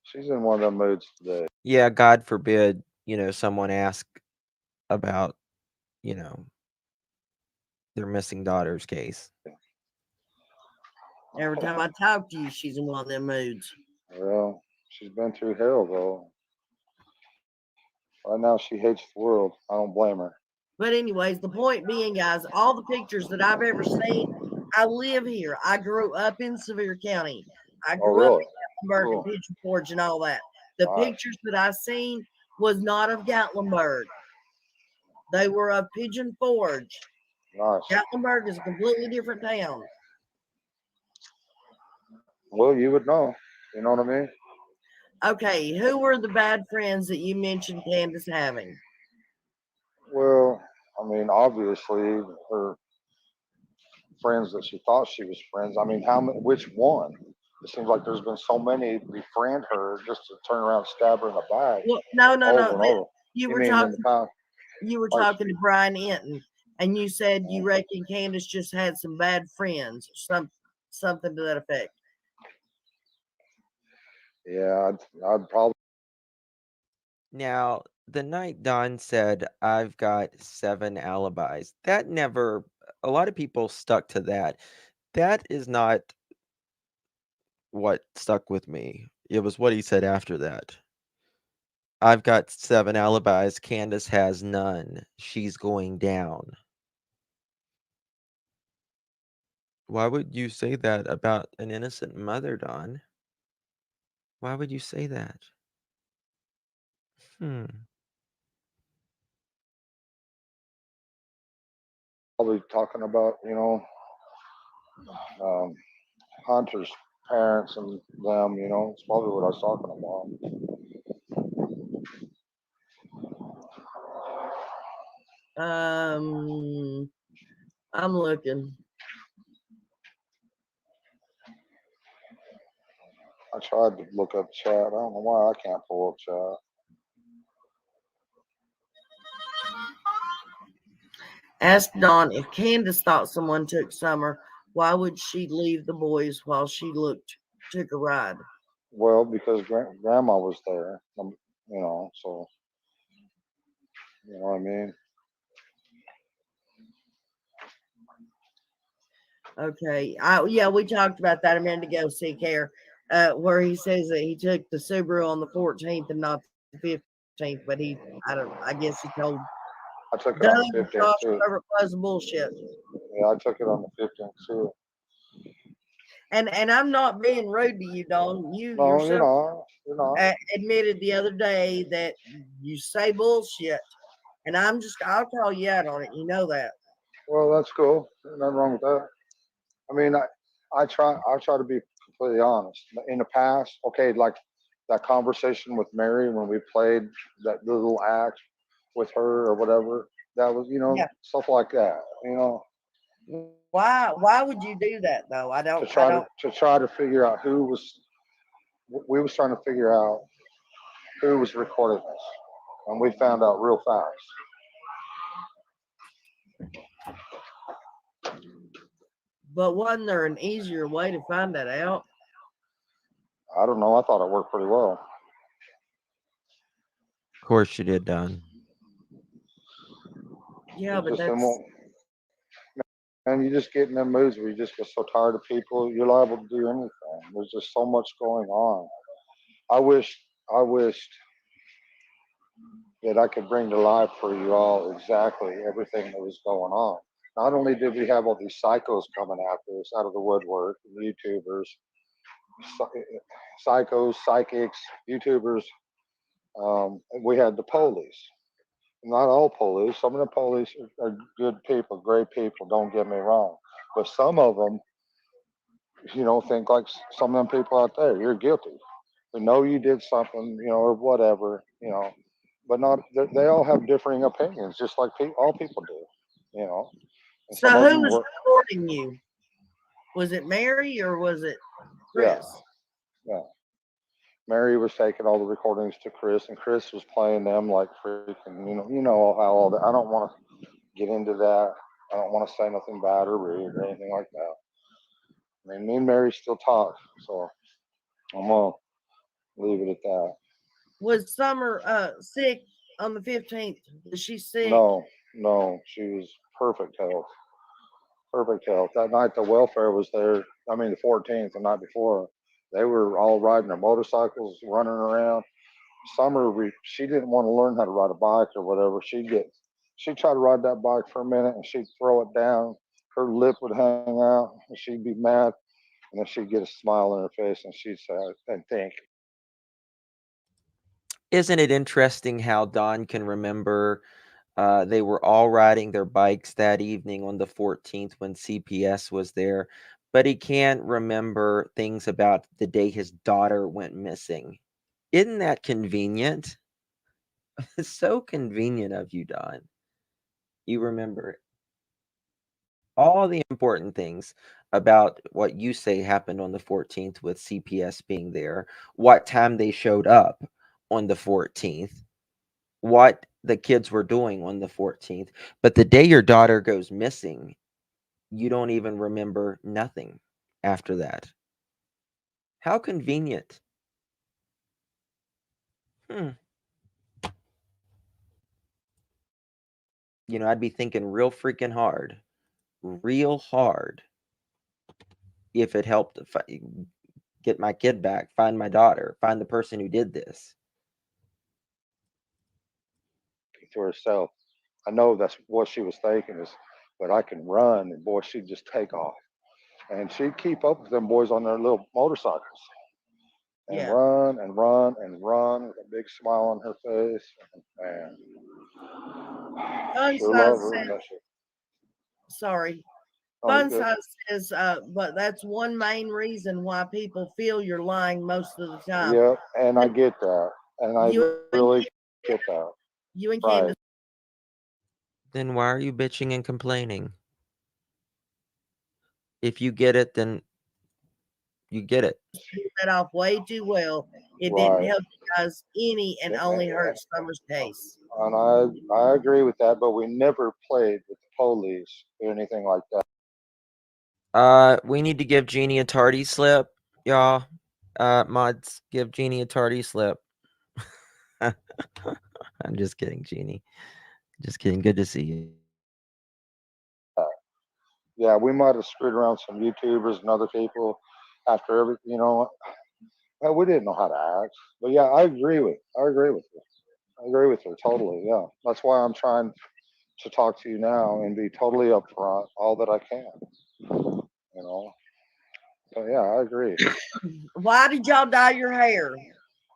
she's in one of them moods today. Yeah, God forbid, someone ask about, their missing daughter's case. Every time I talk to you, she's in one of them moods. Well, she's been through hell though. Right now, she hates the world. I don't blame her. But anyways, the point being, guys, all the pictures that I've ever seen, I live here. I grew up in Sevier County. I Oh, grew up really? in Gatlinburg and Cool. Pigeon Forge and all that. The Nice. pictures that I seen was not of Gatlinburg. They were of Pigeon Forge. Nice. Gatlinburg is a completely different town. Well, you would know. You know what I mean? Okay, who were the bad friends that you mentioned Candace having? Well, I mean, obviously, her friends that she thought she was friends. I mean, how many? Which one? It seems like there's been so many befriend her just to turn around and stab her in the back Well, no, no, over no. and over. You You were mean in the talking. past? You were Like, talking to Brian Enton, and you said you uh, reckon Candace just had some bad friends, something to that effect. yeah, I'd probably. Now, the night Don said, I've got 7 alibis, that never, a lot of people stuck to that. That is not what stuck with me. It was what he said after that. I've got 7 alibis. Candace has none. She's going down. Why would you say that about an innocent mother, Don? Why would you say that? Hmm. Probably talking about um, Hunter's parents and them. It's probably what I was talking about. I'm looking. I tried to look up chat. I don't know why I can't pull up chat. Ask Dawn if Candace thought someone took Summer. Why would she leave the boys while she took a ride? Well, because grandma was there, so you know what I mean. Okay. Yeah, we talked about that a minute ago, CCare, where he says that he took the Subaru on the 14th and not the 15th, but I guess he told I took it Doug on the or 15th Josh, too. whoever it was, bullshit. Yeah, I took it on the 15th too. And I'm not being rude to you, Don. You No, yourself you're not. admitted the other day that you say bullshit, and I'll call you out on it. You know that. Well, that's cool. There's nothing wrong with that. I mean, I try to be completely honest. In the past, okay, like that conversation with Mary when we played that little act with her or whatever. That was, Yeah. stuff like that. Why would you do that though? To try to figure out who was. We was trying to figure out who was recording this, and we found out real fast. But wasn't there an easier way to find that out? I don't know. I thought it worked pretty well. Of course you did, Don. Yeah, It's but just them, that's and you just get in them moods where you just get so tired of people. You're liable to do anything. There's just so much going on. I wished that I could bring to life for you all exactly everything that was going on. Not only did we have all these psychos coming after us out of the woodwork, YouTubers, psychos, psychics, YouTubers, we had the police. Not all police. Some of the police are good people, great people. Don't get me wrong, but some of them think like some of them people out there. You're guilty. We know you did something, or whatever, but not. They all have differing opinions, just like all people do, and some So of who them was were, recording you? Was it Mary or was it yeah, Chris? yeah. Mary was taking all the recordings to Chris, and Chris was playing them like freaking, how all that. I don't want to get into that. I don't want to say nothing bad or rude or anything like that. I mean, me and Mary still talk, so I'm gonna leave it at that. Was Summer sick on the 15th? Was she sick? No, no, she was perfect health, perfect health. That night the welfare was there. I mean, the 14th, the night before, they were all riding their motorcycles, running around. Summer, she didn't want to learn how to ride a bike or whatever. She'd try to ride that bike for a minute and she'd throw it down. Her lip would hang out and she'd be mad, and then she'd get a smile on her face and she'd say, "And think." Isn't it interesting how Don can remember they were all riding their bikes that evening on the 14th when CPS was there, but he can't remember things about the day his daughter went missing. Isn't that convenient? It's so convenient of you, Don. You remember all the important things about what you say happened on the 14th with CPS being there, what time they showed up on the 14th, what the kids were doing on the 14th. But the day your daughter goes missing, you don't even remember nothing after that. How convenient. Hmm. I'd be thinking real freaking hard, real hard, if it helped get my kid back, find my daughter, find the person who did this. To herself. I know that's what she was thinking is, but I can run, and boy, she'd just take off, and she'd keep up with them boys on their little motorcycles and Yeah. run and run and run with a big smile on her face. And sure Sunshine love her. says, sorry. Oh, you're good. Sunshine says, but that's one main reason why people feel you're lying most of the time. Yep, and I get that, and I You really get that. you and Right. Candace Then why are you bitching and complaining? If you get it, then you get it. pulled that off way too well. It didn't Right. help you guys any and only hurt Summer's case. And I agree with that, but we never played with the police or anything like that. We need to give Jeannie a tardy slip, y'all. Mods, give Jeannie a tardy slip. I'm just kidding, Jeannie. Just kidding. Good to see you. Yeah, we might have screwed around some YouTubers and other people after every, well, we didn't know how to act. But yeah, I agree with you. I agree with her totally. Yeah, that's why I'm trying to talk to you now and be totally upfront, all that I can. You know. But yeah, I agree. Why did y'all dye your hair?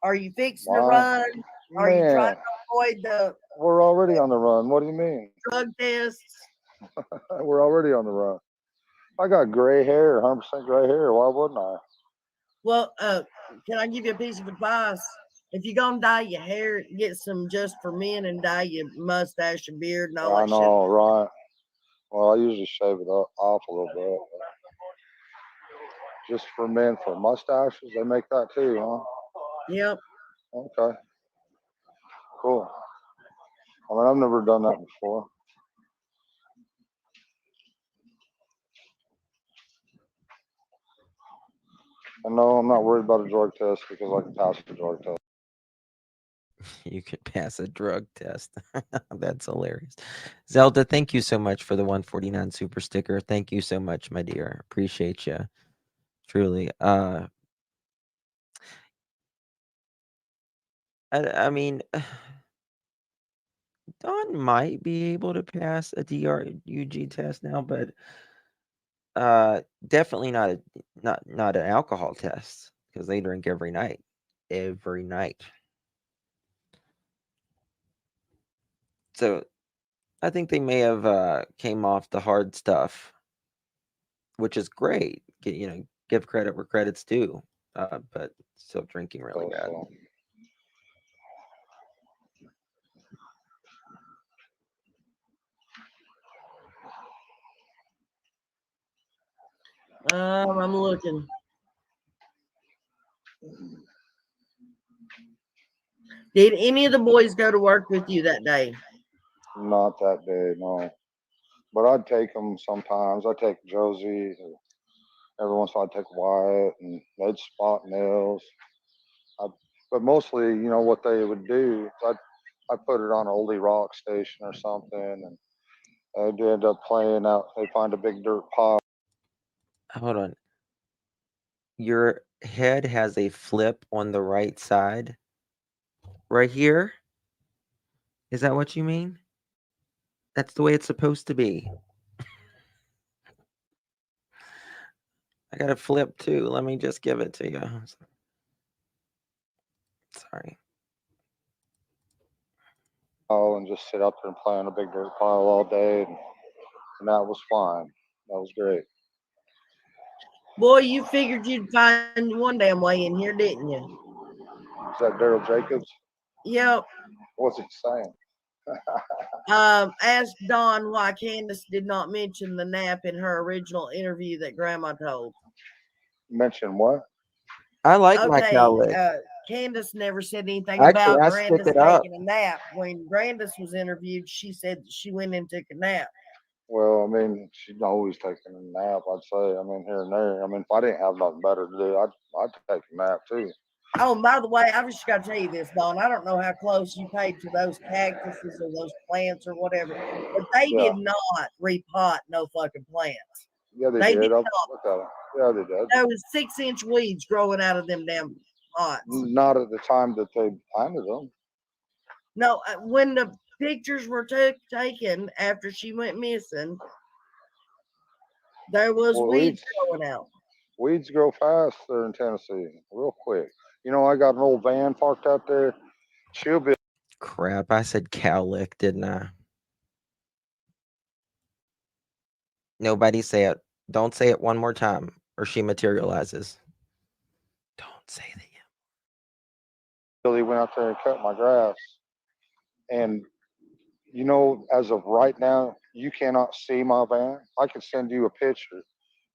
Are you fixing to Why, run? Are you trying man? to avoid the We're already on the run. What do you mean? drug tests? We're already on the run. I got gray hair, 100% gray hair. Why wouldn't I? Well, can I give you a piece of advice? If you're gonna dye your hair, get some just for men and dye your mustache and beard and all I that shit. know, right? Well, I usually shave it off a little bit. Just for men for mustaches, they make that too, huh? Yep. Okay, cool. I mean, I've never done that before. And no, I'm not worried about a drug test because I can pass the drug test. You could pass a drug test. That's hilarious. Zelda, thank you so much for the 149 super sticker. Thank you so much, my dear. Appreciate you. Truly. I mean, Don might be able to pass a DRUG test now, but definitely not an alcohol test because they drink every night. Every night. So I think they may have came off the hard stuff, which is great. give credit where credit's due, but still drinking really bad. So I'm looking. Did any of the boys go to work with you that day? not that day, no. But I'd take them sometimes. I'd take Josie. Every once in a while, I'd take Wyatt, and they'd spot nails. I, but mostly, what they would do, I'd put it on an oldie rock station or something, and they'd end up playing out. They'd find a big dirt pile. Hold on. Your head has a flip on the right side. Right here? Is that what you mean? That's the way it's supposed to be. I got a flip too. Let me just give it to you. Sorry. And just sit up there and play on a big dirt pile all day, and that was fine. That was great. Boy, you figured you'd find one damn way in here, didn't you? Is that Daryl Jacobs? Yep. What's he saying? Ask Dawn why Candace did not mention the nap in her original interview that Grandma told. Mention what? I like my Okay, cowlick. Candace never said anything Actually, about I stick Grandis it up. taking a nap. When Grandis was interviewed, she said she went and took a nap. Well, I mean, she's always taking a nap. I'd say. I mean, here and there. I mean, if I didn't have nothing better to do, I'd take a nap too. Oh, and by the way, I just got to tell you this, Don. I don't know how close you paid to those cactuses or those plants or whatever, but they Yeah, did not repot no fucking plants. yeah, they They did. did I not. looked at them. Yeah, they did. There was 6-inch weeds growing out of them damn pots. Not at the time that they planted them. No, when the pictures were taken after she went missing, there was Well, weeds growing out. weeds grow fast there in Tennessee, real quick. I got an old van parked out there. She'll be Crap, I said cowlick, didn't I? Nobody say it. Don't say it one more time, or she materializes. Don't say that. Billy went out there and cut my grass. And as of right now, you cannot see my van. I can send you a picture,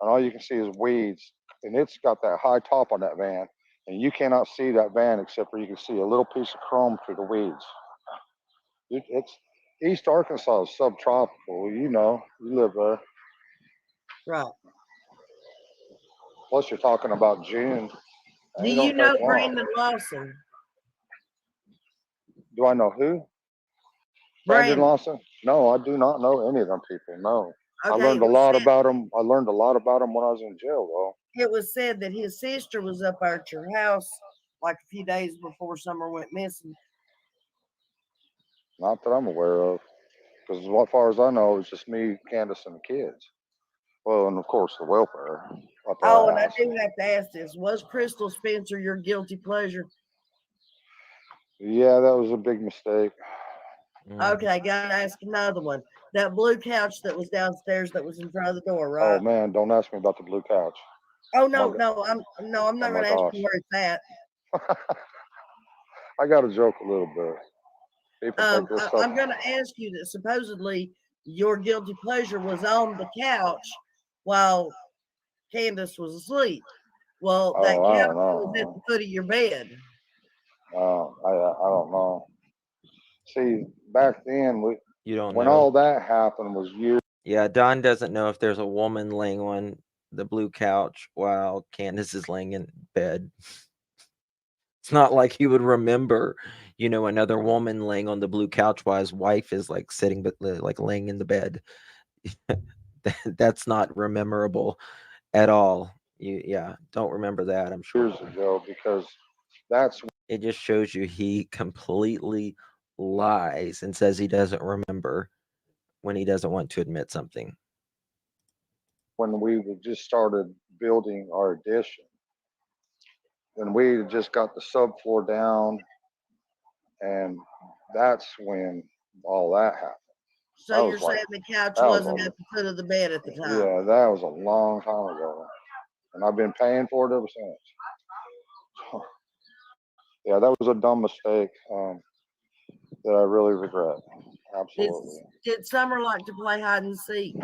and all you can see is weeds, and it's got that high top on that van, and you cannot see that van except for you can see a little piece of chrome through the weeds. It's East Arkansas is subtropical. You live there. Right. Plus, you're talking about June. Do It you don't know take long. Brandon Lawson? Do I know who? Brandon Brandon. Lawson? No, I do not know any of them people. No. I Okay, learned a lot about them. I learned a lot about them when I was in jail, though. it was said that his sister was up at your house like a few days before Summer went missing. Not that I'm aware of. Because as far as I know, it's just me, Candace, and the kids. Well, and of course, the welfare up at Oh, our and I house. do have to ask this. Was Crystal Spencer your guilty pleasure? Yeah, that was a big mistake. Okay, gotta ask another one. That blue couch that was downstairs that was in front of the door, Oh, right? man, don't ask me about the blue couch. Oh My, I'm oh, not my gonna ask gosh. you where it's at. I got to joke a little bit. People take this stuff. I'm gonna ask you that supposedly your guilty pleasure was on the couch while Candace was asleep. Well, that Oh, I couch don't was at know. the foot of your bed. I don't know. See, back then, You don't when know. all that happened was years. Yeah, Don doesn't know if there's a woman laying on the blue couch while Candace is laying in bed. It's not like he would remember, another woman laying on the blue couch while his wife is like sitting, but like laying in the bed. That's not rememberable at all. Don't remember that. I'm sure. Years ago, because that's It just shows you he completely lies and says he doesn't remember when he doesn't want to admit something. when we just started building our addition. And we just got the subfloor down, and that's when all that happened. So That you're was saying the couch that was wasn't at the foot of the bed at the time? yeah, that was a long time ago. and I've been paying for it ever since. Yeah, that was a dumb mistake that I really regret. Did Absolutely. did Summer like to play hide and seek?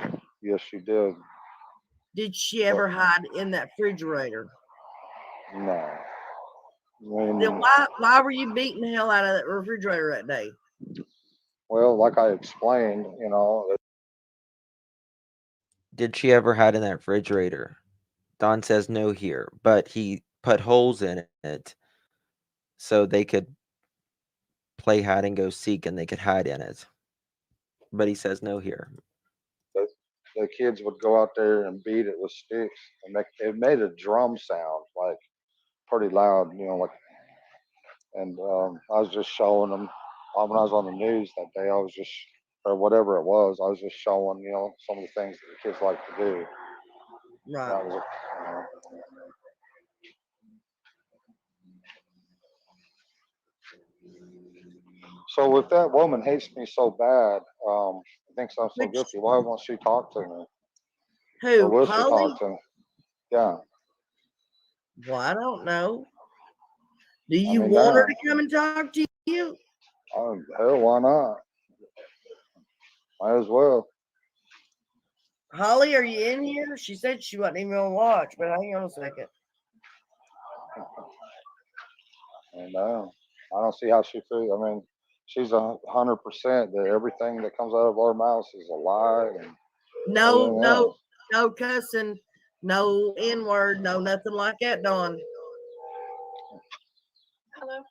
Yes, she did. Did she But ever hide in that refrigerator? no. I Then mean, why were you beating the hell out of that refrigerator that day? well, like I explained, Did she ever hide in that refrigerator? Don says no here, but he put holes in it so they could play hide and go seek and they could hide in it. But he says no here. the kids would go out there and beat it with sticks, and it made a drum sound, like pretty loud, like. And I was just showing them when I was on the news that day. I was just, or whatever it was, I was just showing, some of the things that the kids like to do. Right. That was, so if that woman hates me so bad, thinks I'm so Which guilty, why won't she talk to me? Or who? will she Holly? talk to me? Yeah. Well, I don't know. Do I you mean, want her now, to come and talk to you? hell, why not? Might as well. Holly, are you in here? She said she wasn't even gonna watch, but hang on a second. And I don't see how she feels. I mean, she's 100% that everything that comes out of our mouths is a lie and No, everything no, else. no cussing, no N-word, no nothing like that, Dawn. Hello.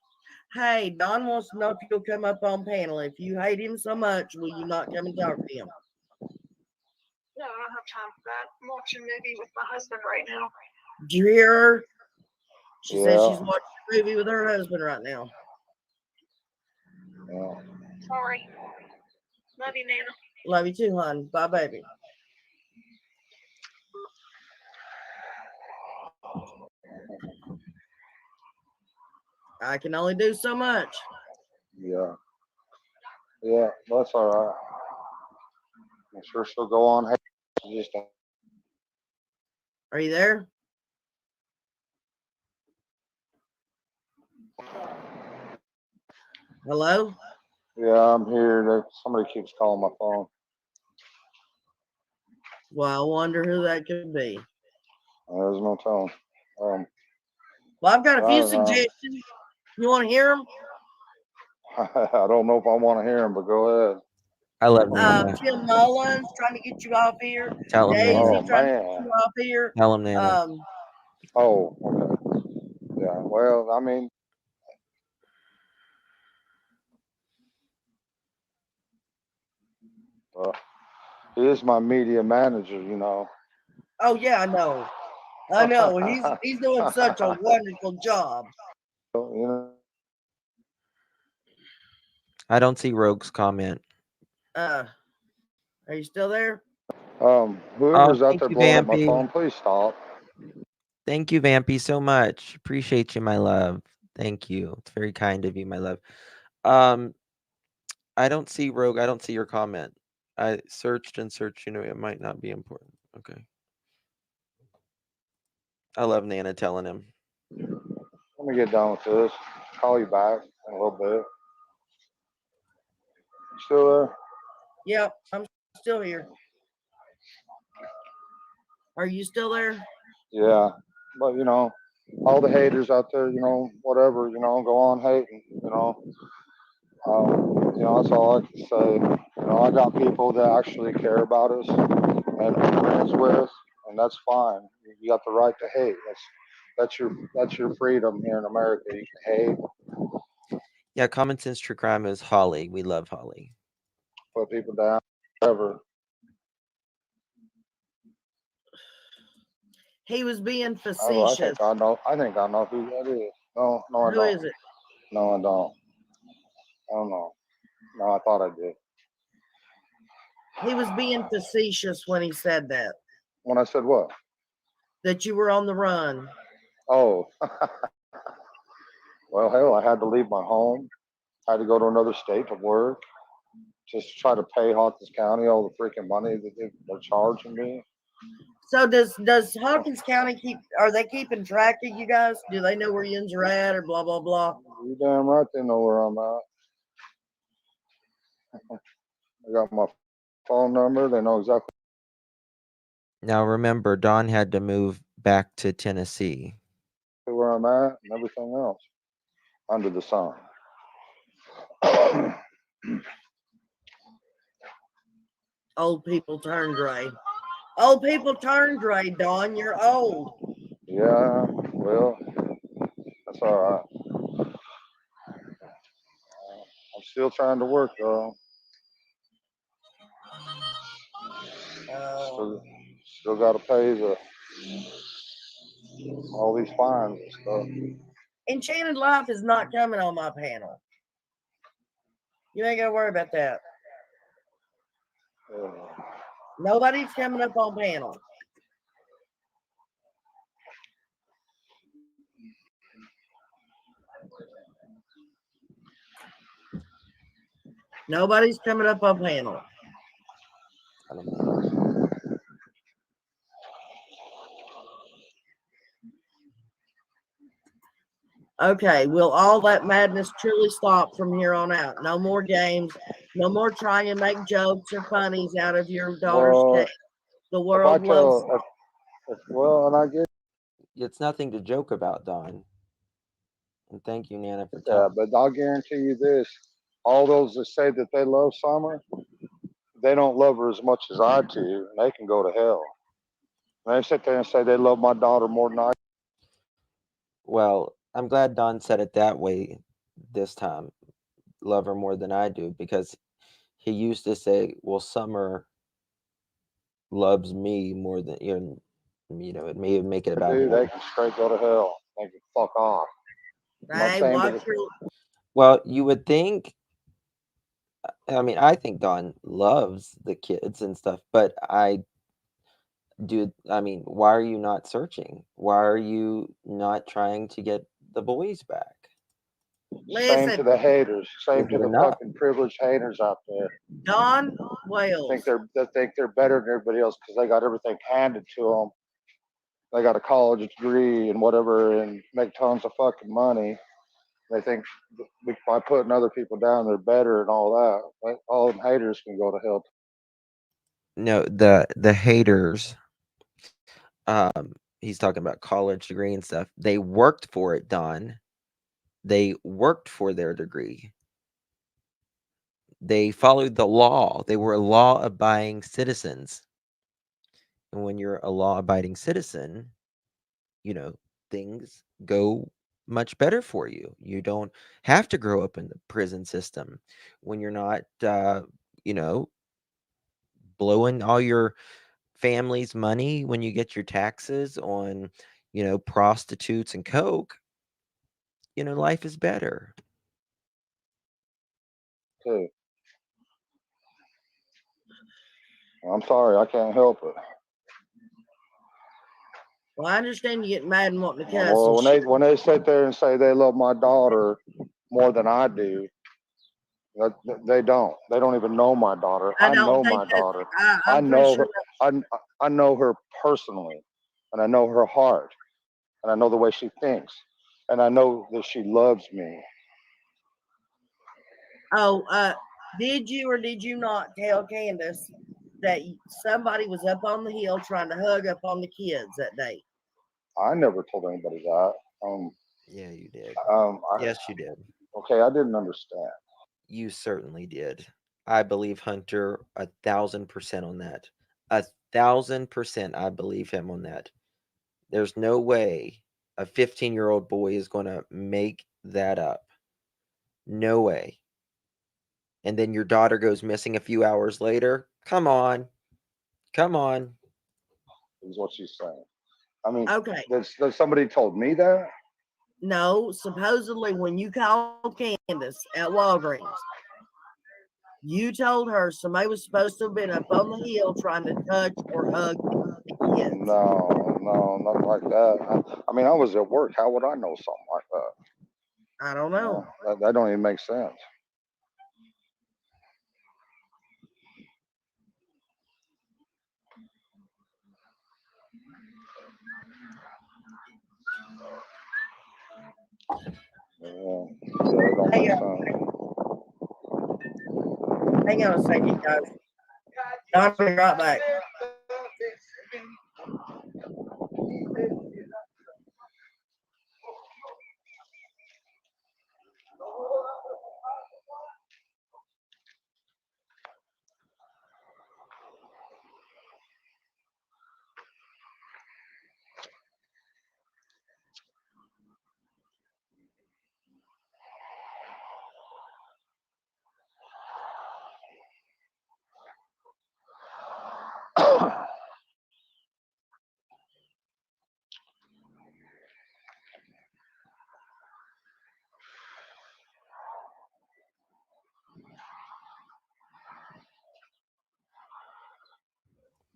Hey, Don wants to know if you'll come up on panel. If you hate him so much, will you not come and talk to him? No, I don't have time for that. I'm watching a movie with my husband right now. Did you hear her? She said she's Yeah. watching a movie with her husband right now. Yeah. Sorry. Love you, Nana. Love you too, hon. Bye, baby. I can only do so much. Yeah. Yeah. That's all right. I'm sure she'll go on. Hey, she just Are you there? Hello? yeah, I'm here. Somebody keeps calling my phone. Well, I wonder who that could be. There's no telling. Well, I've got a I few don't know. suggestions. You want to hear them? I don't know if I want to hear him, but go ahead. I love Nana. Tim Mullins trying to get you off here. Tell him, Daisy Nana. Oh trying to get you man. off here. Tell him, Nana. Oh, okay. Yeah. Well, I mean, he is my media manager, Oh yeah, I know. I know. He's doing such a wonderful job. you know. I don't see Rogue's comment. Are you still there? Whoever's out Thank there you, blowing up my Vampy. phone, please stop. Thank you, Vampy, so much. Appreciate you, my love. Thank you. It's very kind of you, my love. I don't see Rogue. I don't see your comment. I searched and searched. It might not be important. Okay. I love Nana telling him. Let me get done with this. Call you back in a little bit. Still there? Yep, I'm still here. Are you still there? Yeah. But all the haters out there, whatever, go on hating, that's all I can say. I got people that actually care about us and I'm friends with, and that's fine. You got the right to hate. That's your freedom here in America. You can hate, Yeah, Common Sense True Crime is Holly. We love Holly. put people down, whatever. He was being I facetious. think I know. I think I know who that is. No, I Who don't. is it? No, I don't. I don't know. No, I thought I did. He was being facetious when he said that. When I said what? That you were on the run. Oh, well, hell, I had to leave my home. I had to go to another state to work, just to try to pay Hawkins County all the freaking money that they're charging me. So does Hawkins County keep? Are they keeping track of you guys? Do they know where yous are at, or blah blah blah? You damn right they know where I'm at. I got my phone number. They know exactly Now remember, Don had to move back to Tennessee. where I'm at and everything else under the sun. Old people turn gray. Old people turn gray, Dawn. You're old. Yeah, well, that's all right. I'm still trying to work though. Still, still got to pay all these fines and stuff. Enchanted Life is not coming on my panel. You ain't gotta worry about that. Uh, Nobody's coming up on panel. Nobody's coming up on panel. I don't know. Okay, will all that madness truly stop from here on out? No more games. No more trying to make jokes or funnies out of your daughter's well, case. The if I world loves. tell, well, and I get It's nothing to joke about, Don. And thank you, Nana, for that, telling. but I'll guarantee you this: all those that say that they love Summer, they don't love her as much as I do, and they can go to hell. And they sit there and say they love my daughter more than I. Well, I'm glad Don said it that way this time. Love her more than I do, because he used to say, "Well, Summer loves me more than it may make it about Do him." they can straight go to hell. They can fuck off. I'm not Hey, saying watch that your. Well, you would think. I mean, I think Don loves the kids and stuff, but I do. I mean, why are you not searching? Why are you not trying to get the boys back? same to Listen, the haters, Is same to it the enough? fucking privileged haters out there. Don Wales. They think they're better than everybody else because they got everything handed to them. They got a college degree and whatever, and make tons of fucking money. They think by putting other people down, they're better and all that. Like, all them haters can go to hell. No, the haters. He's talking about college degree and stuff. They worked for it, Don. They worked for their degree. They followed the law. They were law-abiding citizens. And when you're a law-abiding citizen, things go much better for you. You don't have to grow up in the prison system when you're not, you know, blowing all your family's money when you get your taxes on, prostitutes and coke. Life is better. Too. I'm sorry, I can't help it. Well, I understand you getting mad and wanting to cuss Well, and shit. when they sit there and say they love my daughter more than I do, they don't. They don't even know my daughter. I I don't know think my that. daughter. I I'm pretty know sure her. I know her personally, and I know her heart, and I know the way she thinks, and I know that she loves me. Oh, did you or did you not tell Candace that somebody was up on the hill trying to hug up on the kids that day? I never told anybody that. Yeah, you did. I, Yes, you did. okay, I didn't understand. You certainly did. I believe Hunter 1,000% on that. 1,000% I believe him on that. There's no way a 15-year-old boy is going to make that up. No way. And then your daughter goes missing a few hours later. Come on. Come on. Is what she's saying. I mean, Okay. does somebody told me that? No, supposedly when you called Candace at Walgreens, you told her somebody was supposed to have been up on the hill trying to touch or hug the kids. No, nothing like that. I mean, I was at work. How would I know something like that? I don't know. That don't even make sense. Hang So, hang on a second, guys. I'll be right back.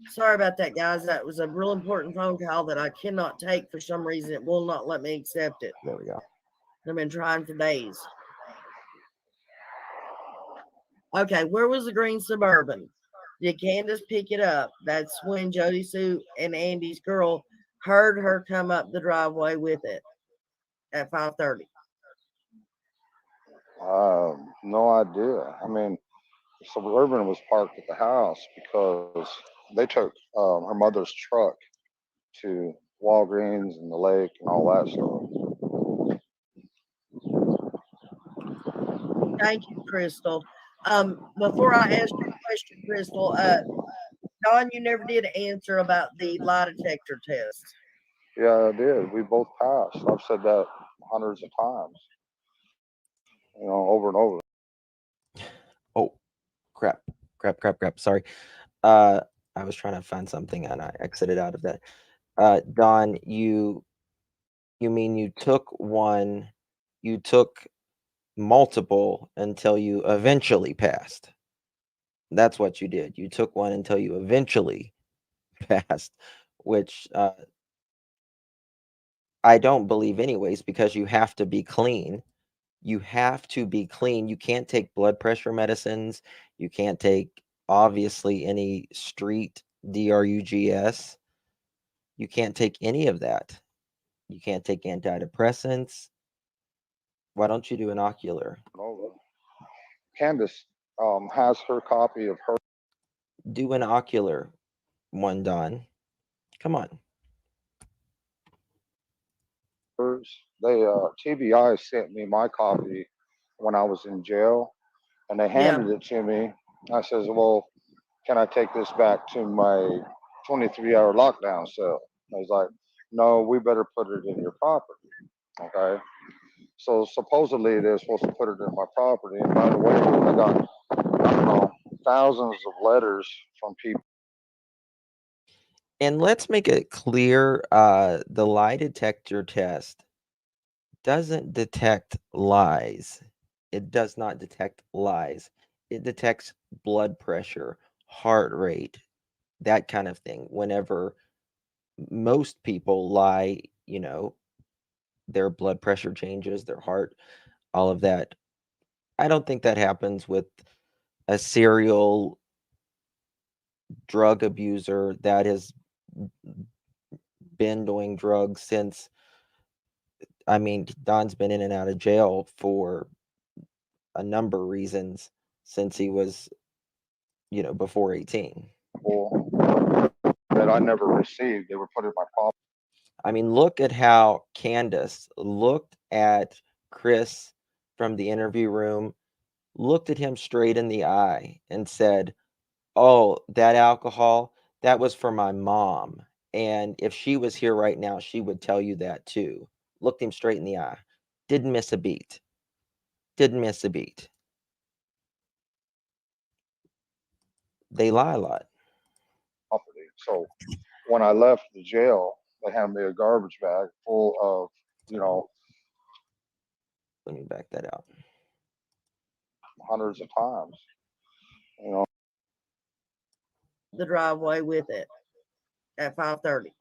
Sorry about that, guys. That was a real important phone call that I cannot take for some reason. It will not let me accept it. There we go. I've been trying for days. Okay, where was the green Suburban? Did Candace pick it up? That's when Jody Sue and Andy's girl heard her come up the driveway with it at 5:30. no idea. I mean, Suburban was parked at the house because they took her mother's truck to Walgreens and the lake and all that stuff. Thank you, Crystal. Before I ask you a question, Crystal, Don, you never did answer about the lie detector test. Yeah, I did. We both passed. I've said that hundreds of times, over and over. Oh, crap. Sorry. I was trying to find something and I exited out of that. Don, you mean you took multiple until you eventually passed. That's what you did. You took one until you eventually passed, which I don't believe anyways, because you have to be clean. You have to be clean. You can't take blood pressure medicines. You can't take, obviously, any street drugs. You can't take any of that. You can't take antidepressants. Why don't you do an ocular? Over. Candace has her copy of Do an ocular one, Don. Come on. hers. They TBI sent me my copy when I was in jail, and they handed it to me. I says, "Well, can I take this back to my 23-hour lockdown cell?" I was like, "No, we better put it in your property." Okay. So supposedly they're supposed to put it in my property. And by the way, I got, I don't know, thousands of letters from people. And let's make it clear, the lie detector test doesn't detect lies. It does not detect lies. It detects blood pressure, heart rate, that kind of thing. Whenever most people lie, their blood pressure changes, their heart, all of that. I don't think that happens with a serial drug abuser that has been doing drugs since, I mean, Don's been in and out of jail for a number of reasons since he was, before 18. That I never received. They were put in my property. I mean, look at how Candace looked at Chris from the interview room, looked at him straight in the eye and said, "Oh, that alcohol, that was for my mom. And if she was here right now, she would tell you that too." Looked him straight in the eye. Didn't miss a beat. Didn't miss a beat. They lie a lot. So when I left the jail, they handed me a garbage bag full of, Let me back that out. hundreds of times. The driveway with it at 5:30.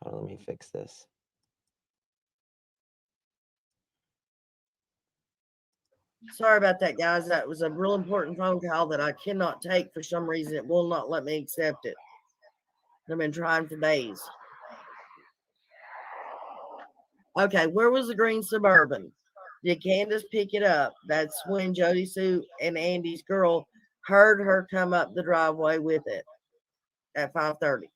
Let me fix this. Sorry about that, guys. That was a real important phone call that I cannot take for some reason. It will not let me accept it. I've been trying for days. Okay, where was the green Suburban? Did Candace pick it up? That's when Jody Sue and Andy's girl heard her come up the driveway with it at 5:30.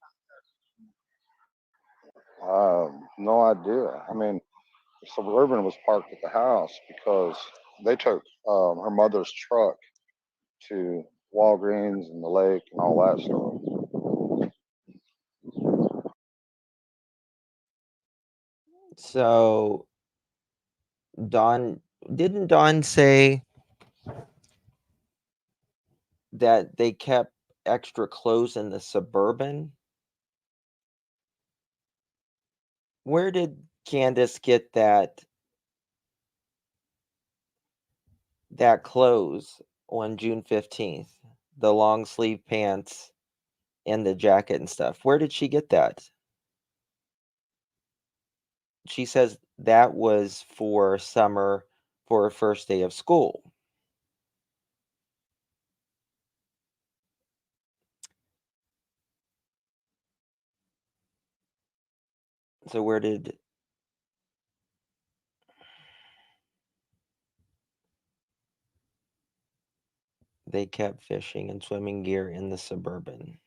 No idea. I mean, the Suburban was parked at the house because they took her mother's truck to Walgreens and the lake and all that stuff. So Dawn, didn't Dawn say that they kept extra clothes in the Suburban? Where did Candace get that clothes on June 15th? The long sleeve pants and the jacket and stuff. Where did she get that? She says that was for Summer for her first day of school. So where did they kept fishing and swimming gear in the Suburban?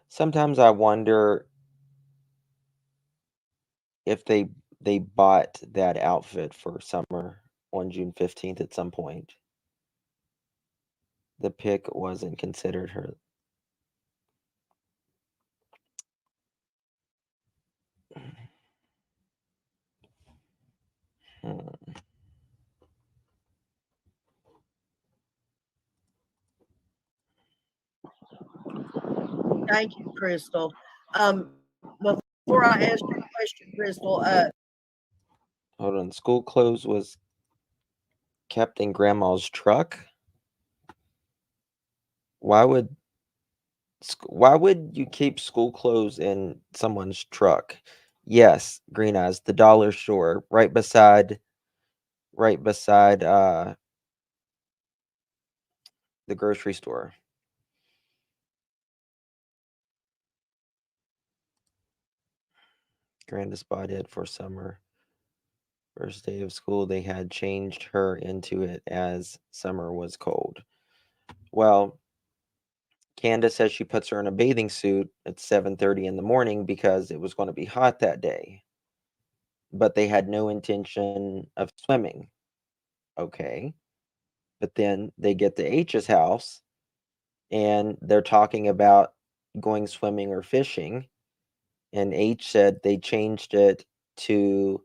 Sometimes I wonder if they bought that outfit for Summer on June 15th at some point. The pic wasn't considered her. Hmm. Thank you, Crystal. Before I ask you a question, Crystal, Hold on. School clothes was kept in Grandma's truck. Why would you keep school clothes in someone's truck? Yes, Green Eyes, the dollar store right beside the grocery store. Grandis bought it for Summer. First day of school, they had changed her into it as Summer was cold. Well, Candace says she puts her in a bathing suit at 7:30 in the morning because it was going to be hot that day. But they had no intention of swimming. Okay. But then they get to H's house and they're talking about going swimming or fishing. And H said they changed it to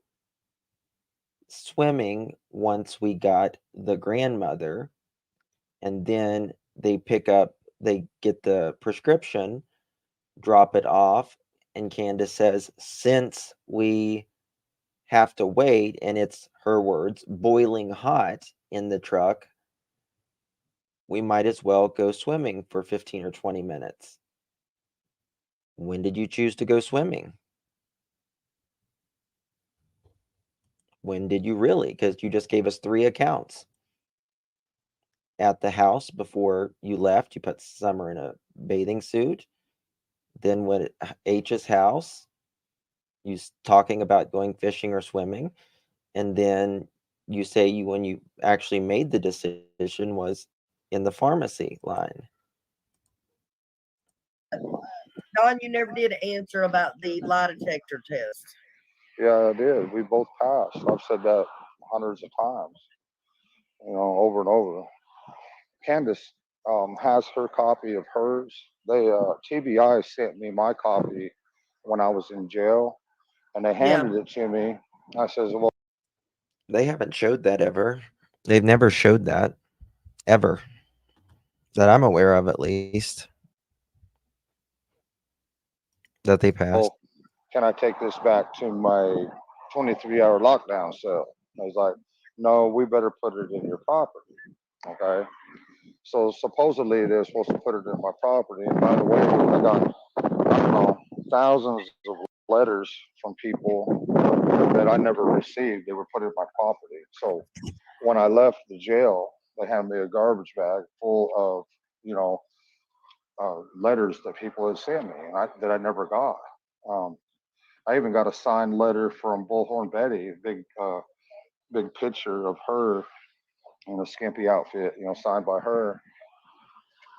swimming once we got the grandmother. And then they get the prescription, drop it off. And Candace says, since we have to wait, and it's her words, boiling hot in the truck, we might as well go swimming for 15 or 20 minutes. When did you choose to go swimming? When did you really? Because you just gave us 3 accounts. At the house before you left, you put Summer in a bathing suit. Then when at H's house, you talking about going fishing or swimming. And then you say when you actually made the decision was in the pharmacy line. Don, you never did answer about the lie detector test. Yeah, I did. We both passed. I've said that hundreds of times, over and over. Candace has her copy of hers. They TBI sent me my copy when I was in jail, and they Yeah. handed it to me. I says, "Well, They haven't showed that ever. They've never showed that ever that I'm aware of, at least, that they passed. can I take this back to my 23-hour lockdown cell?" I was like, "No, we better put it in your property." Okay. So supposedly they're supposed to put it in my property. And by the way, I got, I don't know, thousands of letters from people that I never received. They were put in my property. So when I left the jail, they handed me a garbage bag full of, you know, letters that people had sent me and that I never got. Um, I even got a signed letter from Bullhorn Betty, big picture of her in a skimpy outfit, signed by her.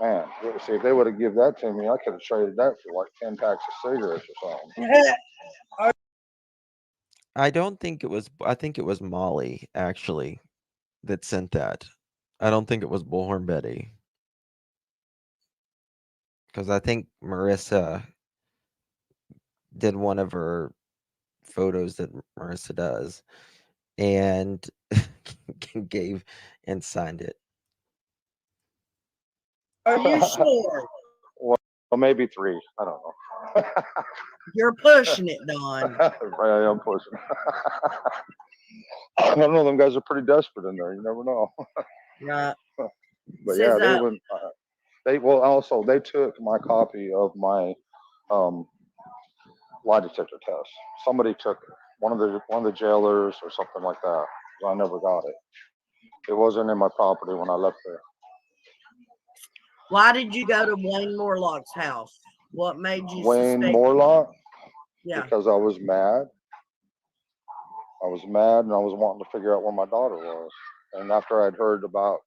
Man, see, if they would have give that to me, I could have traded that for like 10 packs of cigarettes or something. I don't think it was. I think it was Molly actually that sent that. I don't think it was Bullhorn Betty because I think Marissa did one of her photos that Marissa does and gave and signed it. Are you sure? Well, maybe 3. I don't know. You're pushing it, Don. Right, I am pushing. I don't know. Them guys are pretty desperate in there. You never know. Right. But Says yeah, they went. Also they took my copy of my um, lie detector test. Somebody took it. One of the jailers or something like that. I never got it. It wasn't in my property when I left there. Why did you go to Wayne Morlock's house? What made you Wayne suspect? Morlock, Yeah. because I was mad. I was mad and I was wanting to figure out where my daughter was. And after I'd heard about,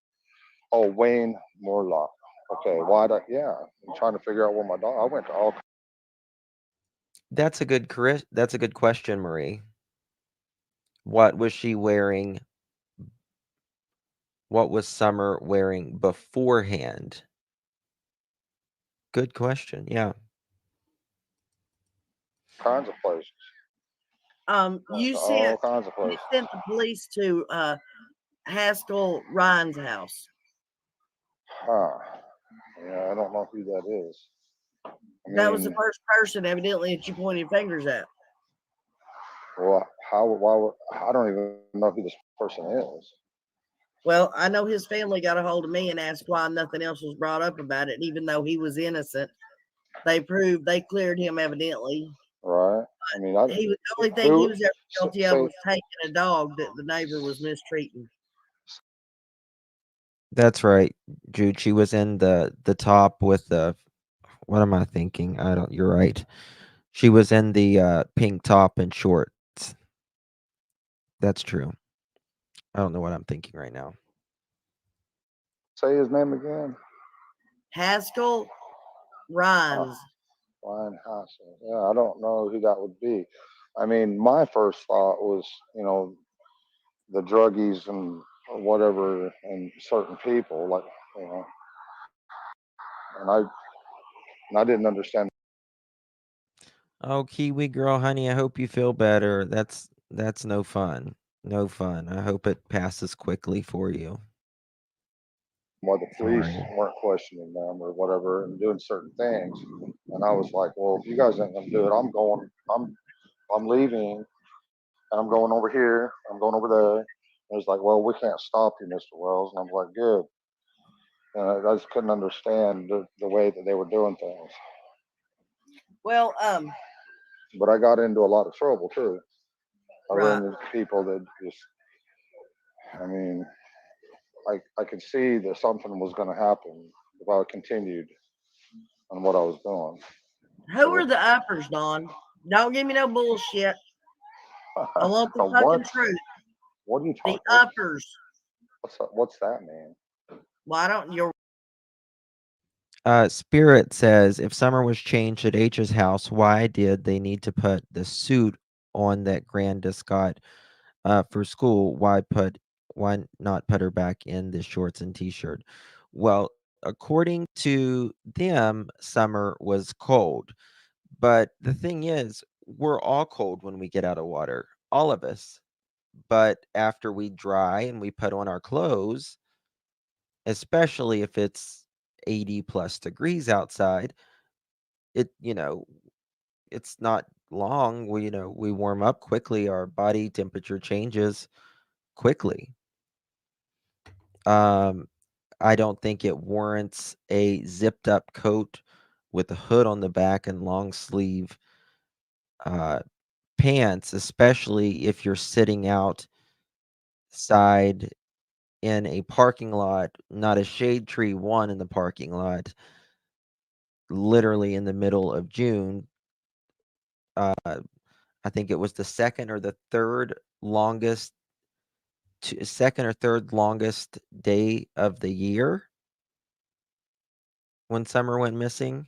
Wayne Morlock. Okay, I'm trying to figure out where my daughter. I went to all. That's a good question, Marie. What was she wearing? What was Summer wearing beforehand? Good question. Yeah. Kinds of places. You All sent kinds of you places. sent the police to Haskell Ryan's house. Huh. Yeah, I don't know who that is. That was the first person, evidently, that you pointed fingers at. Well, why would, I don't even know who this person is. Well, I know his family got a hold of me and asked why nothing else was brought up about it, even though he was innocent. They cleared him evidently. Right. He was the only thing he was ever guilty of was taking a dog that the neighbor was mistreating. That's right, Jude. She was in the top with the. What am I thinking? You're right. She was in the pink top and shorts. That's true. I don't know what I'm thinking right now. Say his name again. Haskell Rhines. Ryan Haskell. Yeah, I don't know who that would be. I mean, my first thought was, the druggies and whatever, and certain people, like, and I didn't understand. Oh, Kiwi girl, honey, I hope you feel better. That's no fun. No fun. I hope it passes quickly for you. Why the police Sorry. weren't questioning them or whatever and doing certain things. And I was like, well, if you guys ain't gonna do it, I'm leaving and I'm going over here, I'm going over there. And it's like, well, we can't stop you, Mr. Wells. And I'm like, good. And I just couldn't understand the way that they were doing things. Well, But I got into a lot of trouble too. I right. ran into people that just, I mean, I could see that something was going to happen if I continued on what I was doing. Who are the uppers, Don? Don't give me no bullshit. I want the fucking truth. What are you talking about? The uppers. What's that mean? Why don't you? Spirit says, if Summer was changed at H's house, why did they need to put the suit on that Grandis got for school? Why not put her back in the shorts and t-shirt? Well, according to them, Summer was cold. But the thing is, we're all cold when we get out of water, all of us. But after we dry and we put on our clothes, especially if it's 80 plus degrees outside, it's not long. We warm up quickly. Our body temperature changes quickly. I don't think it warrants a zipped up coat with a hood on the back and long sleeve uh, pants, especially if you're sitting outside in a parking lot, not a shade tree one in the parking lot, literally in the middle of June. Uh, I think it was the second or third longest day of the year when summer went missing.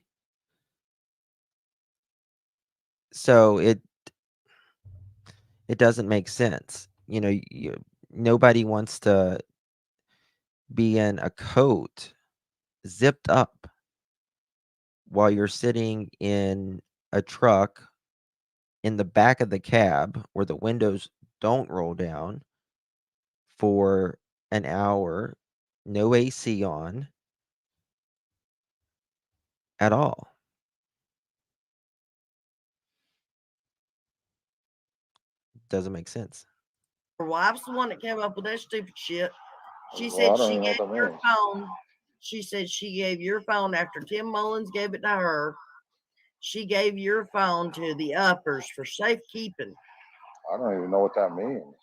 So it doesn't make sense. Nobody wants to be in a coat zipped up while you're sitting in a truck in the back of the cab where the windows don't roll down for an hour, no AC on at all. Doesn't make sense. Her wife's the one that came up with that stupid shit. She Well, I said don't she even know gave what that your means. phone. She said she gave your phone after Tim Mullins gave it to her. She gave your phone to the uppers for safekeeping. I don't even know what that means.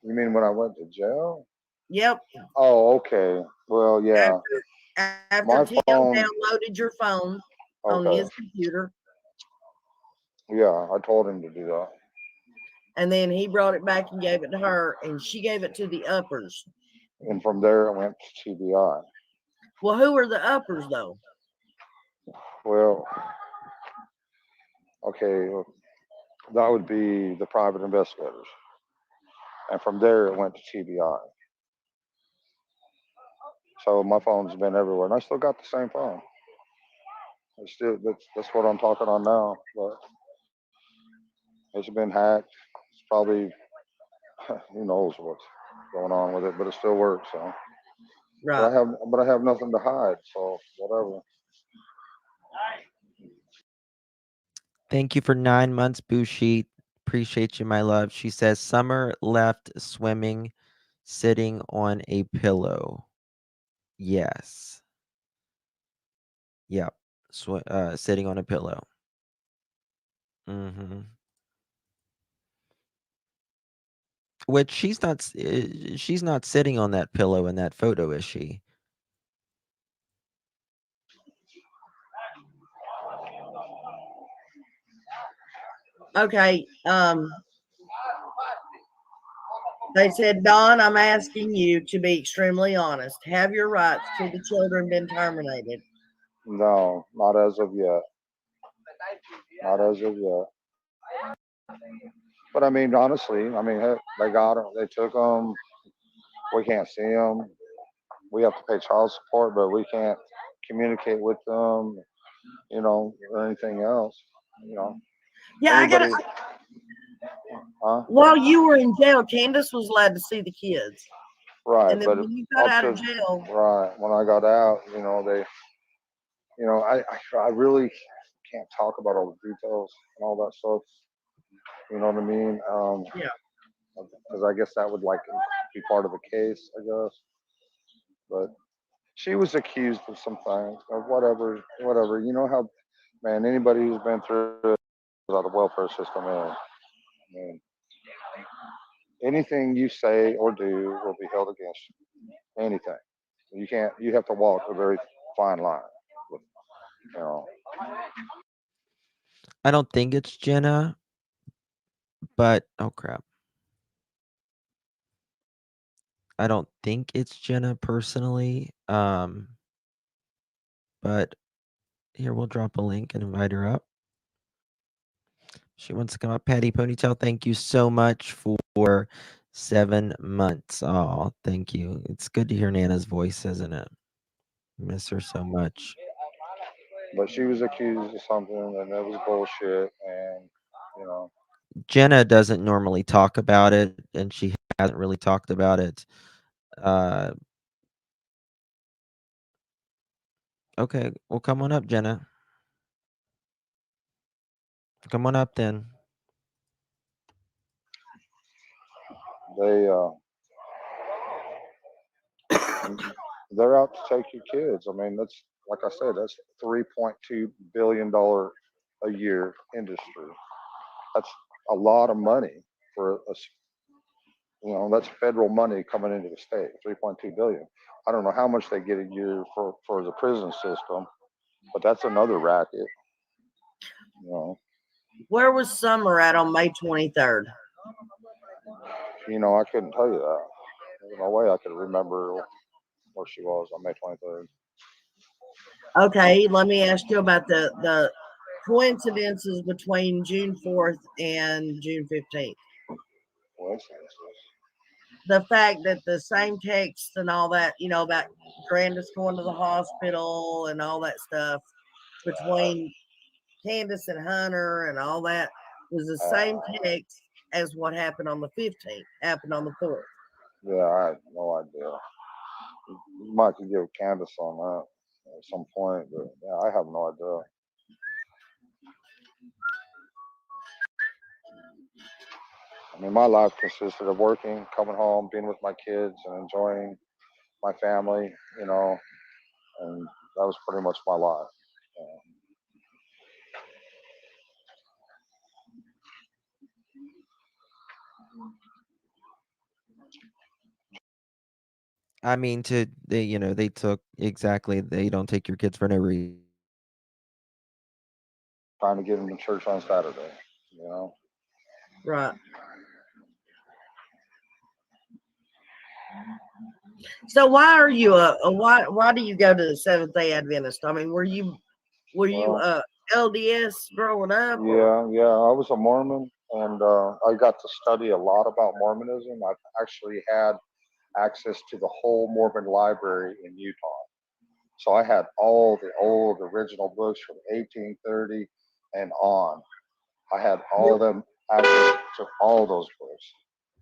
You mean when I went to jail? Yep. Oh, okay. Well, yeah. After My Tim phone. downloaded your phone on Okay. his computer, Yeah, I told him to do that. and then he brought it back and gave it to her, and she gave it to the uppers. And from there, I went to TBI. Well, who are the uppers though? Well, okay, that would be the private investigators. And from there, it went to TBI. So my phone's been everywhere, and I still got the same phone. It's still that's what I'm talking on now. But it's been hacked. It's probably who knows what's going on with it, but it still works. So, Right. but I have nothing to hide. So whatever. Thank you for 9 months, Bushi. Appreciate you, my love. She says Summer left swimming, sitting on a pillow. Yes. Yep. Sitting on a pillow. Mm-hmm. Which she's not sitting on that pillow in that photo, is she? Okay. They said, Don, I'm asking you to be extremely honest. Have your rights to the children been terminated? No, not as of yet. Not as of yet. But I mean, honestly, I mean, heck, they got them. They took them. We can't see them. We have to pay child support, but we can't communicate with them, or anything else. You know, Yeah, I got to. anybody, huh? While you were in jail, Candace was allowed to see the kids. Right, And then but when you got up out of to jail, right when I got out, I really can't talk about all the details and all that stuff. You know what I mean? yeah. Because I guess that would like be part of the case, I guess. But she was accused of some things, of whatever, whatever. You know how, man, anybody who's been through it knows how the welfare system is. I mean, anything you say or do will be held against you. Anything. You can't. You have to walk a very fine line. With, you know. I don't think it's Jenna, but oh crap. I don't think it's Jenna personally. But here we'll drop a link and invite her up. She wants to come up. Patty Ponytail, thank you so much for 7 months. Oh, thank you. It's good to hear Nana's voice, isn't it? Miss her so much. But she was accused of something, and it was bullshit. And you know, Jenna doesn't normally talk about it, and she hasn't really talked about it. Uh, okay, well, come on up, Jenna. Come on up then. they they're out to take your kids. I mean, that's like I said, that's $3.2 billion a year industry. That's a lot of money for that's federal money coming into the state, 3.2 billion. I don't know how much they get a year for the prison system, but that's another racket. You know, Where was Summer at on May 23rd? I couldn't tell you that. There's no way I could remember where she was on May 23rd. Okay, let me ask you about the coincidences between June 4th and June 15th. Coincidences. The fact that the same text and all that, about Grandis going to the hospital and all that stuff between Candace and Hunter and all that was the same text as what happened on the 15th, happened on the 4th. Yeah, I have no idea. You might could give Candace on that at some point, but yeah, I have no idea. I mean, my life consisted of working, coming home, being with my kids, and enjoying my family, and that was pretty much my life. I mean, they took exactly. They don't take your kids for no reason. Trying to get them to church on Saturday, you know. Right. So why are you why do you go to the Seventh Day Adventist? I mean, were you Well, LDS growing up? yeah. I was a Mormon, and I got to study a lot about Mormonism. I've actually had access to the whole Mormon library in Utah. So I had all the old original books from 1830 and on. I had all Your of them access to all those books.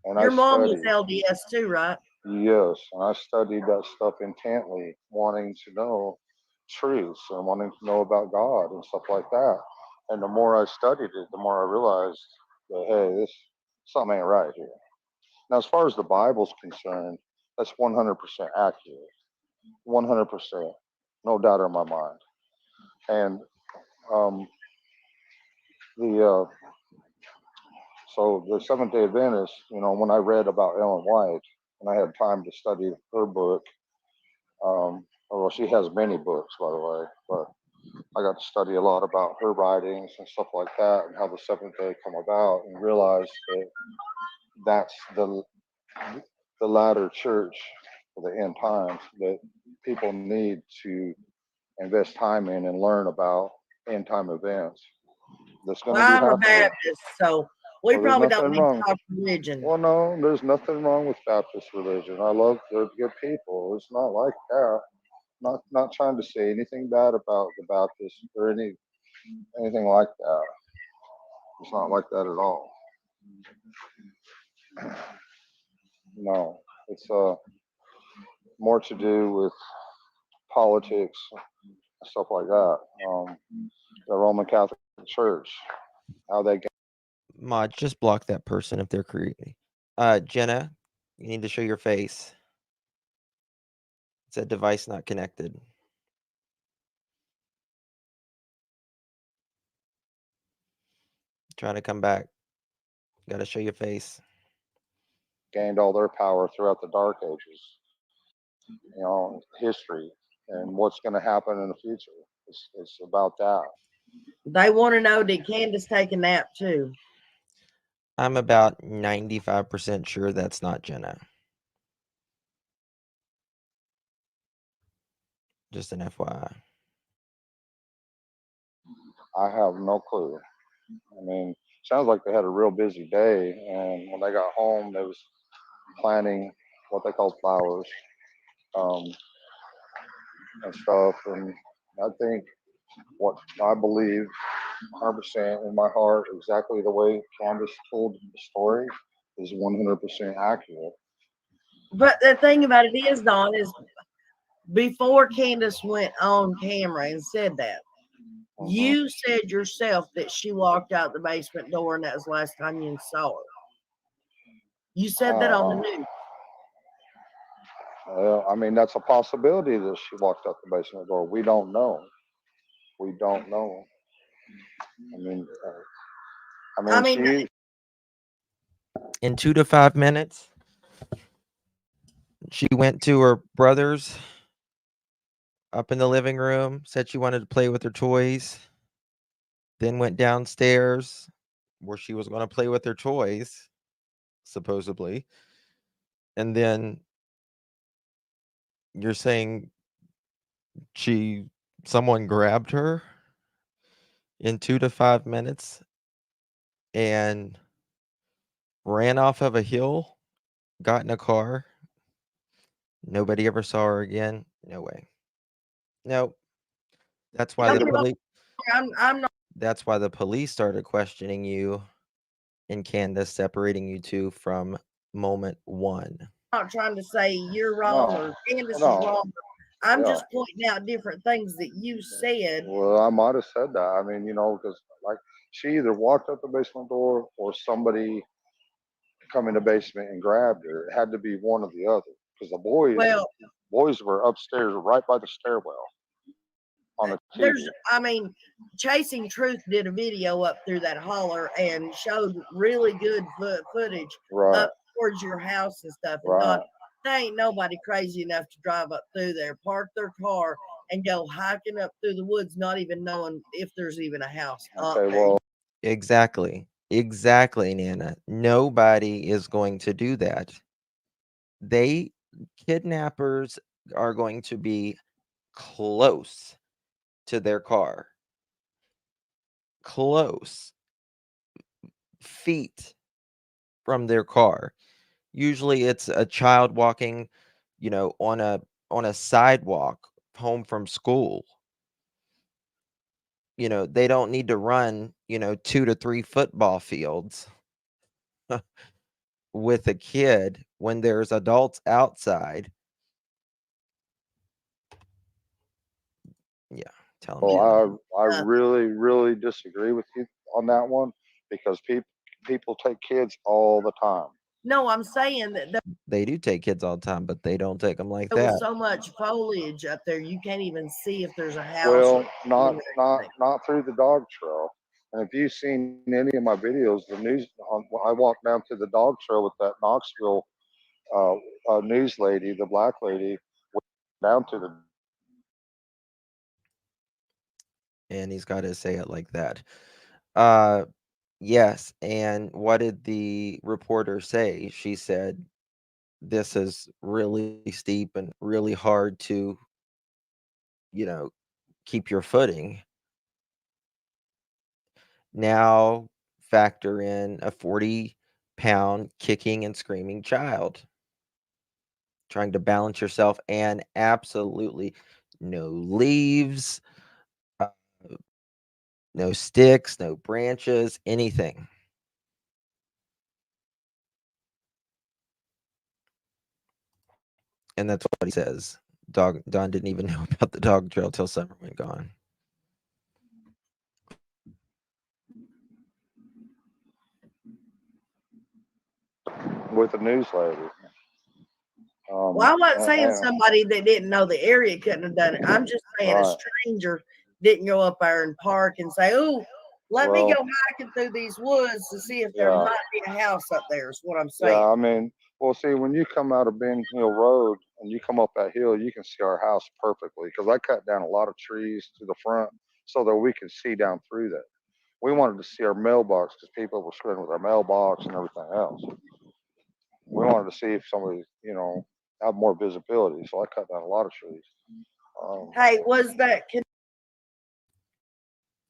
And I your mom was studied, LDS too, right? yes, and I studied that stuff intently, wanting to know truths and wanting to know about God and stuff like that. And the more I studied it, the more I realized that, hey, this something ain't right here. Now, as far as the Bible's concerned, that's 100% accurate. 100%. No doubt in my mind. And um, the so the Seventh Day Adventist, when I read about Ellen White, and I had time to study her book, well, she has many books, by the way, but I got to study a lot about her writings and stuff like that, and how the Seventh Day come about, and realize that that's the latter church for the end times that people need to invest time in and learn about end time events that's going Well, to be I'm a happening. Baptist, so we Well, there's probably don't nothing need to wrong. talk religion. Well, no, there's nothing wrong with Baptist religion. I love they're good people. It's not like that. Not trying to say anything bad about the Baptists or anything like that. It's not like that at all. No, it's more to do with politics, stuff like that. The Roman Catholic Church, how they Mod, just block that person if they're creepy. Jenna, you need to show your face. It said device not connected. Trying to come back. Got to show your face. gained all their power throughout the Dark Ages. History and what's going to happen in the future. It's about that. They want to know, did Candace take a nap too? I'm about 95% sure that's not Jenna. Just an FYI. I have no clue. I mean, sounds like they had a real busy day, and when they got home, they was planning what they call flowers um, and stuff. And I think what I believe 100% in my heart, exactly the way Candace told the story, is 100% accurate. But the thing about it is, Don, is before Candace went on camera and said that, Hmm. you said yourself that she walked out the basement door and that was the last time you saw her. You said that on the Uh, news. I mean, that's a possibility that she walked out the basement door. We don't know. We don't know. I mean, I mean, she. In 2 to 5 minutes, she went to her brother's up in the living room, said she wanted to play with her toys, then went downstairs where she was going to play with her toys, supposedly. And then you're saying someone grabbed her in 2 to 5 minutes and ran off of a hill, got in a car. Nobody ever saw her again. No way. Nope. That's why don't the get me wrong, police I'm not that's why the police started questioning you and Candace, separating you two from moment 1. trying to say you're wrong No, or Candace is no, wrong. I'm yeah. just pointing out different things that you said. Well, I might have said that. I mean, because like she either walked out the basement door or somebody come in the basement and grabbed her. It had to be one or the other because the Well, boys were upstairs right by the stairwell on the TV. I mean, Chasing Truth did a video up through that holler and showed really good footage Right, up towards your house and stuff. And right. thought, there ain't nobody crazy enough to drive up through there, park their car, and go hiking up through the woods, not even knowing if there's even a house up Okay, there. well, Exactly. Exactly, Nana. Nobody is going to do that. Kidnappers are going to be close to their car. Close. Feet from their car. Usually it's a child walking, on a sidewalk home from school. They don't need to run, 2 to 3 football fields with a kid when there's adults outside. Yeah, telling me no. I really disagree with you on that one because people take kids all the time. No, I'm saying that They do take kids all the time, but they don't take them like there was that. so much foliage up there, you can't even see if there's a house. Well, or anything. not through the dog trail. And if you've seen any of my videos, I walked down to the dog trail with that Knoxville news lady, the black lady, went down to the. And he's got to say it like that. Uh, yes. And what did the reporter say? She said, "This is really steep and really hard to, you know, keep your footing." Now factor in a 40-pound kicking and screaming child trying to balance yourself, and absolutely no leaves, uh, no sticks, no branches, anything. And that's what he says. Don didn't even know about the dog trail till summer went gone. With the news lady. Well, I wasn't saying somebody that didn't know the area couldn't have done it. I'm just saying a stranger didn't go up there and park and say, "Oh, let me go hiking through these woods to see if there might be a house up there." Is what I'm saying. Yeah, I mean, well, see, when you come out of Ben Hill Road and you come up that hill, you can see our house perfectly because I cut down a lot of trees to the front so that we can see down through that. We wanted to see our mailbox because people were screwing with our mailbox and everything else. We wanted to see if somebody, had more visibility. So I cut down a lot of trees. Hey, was that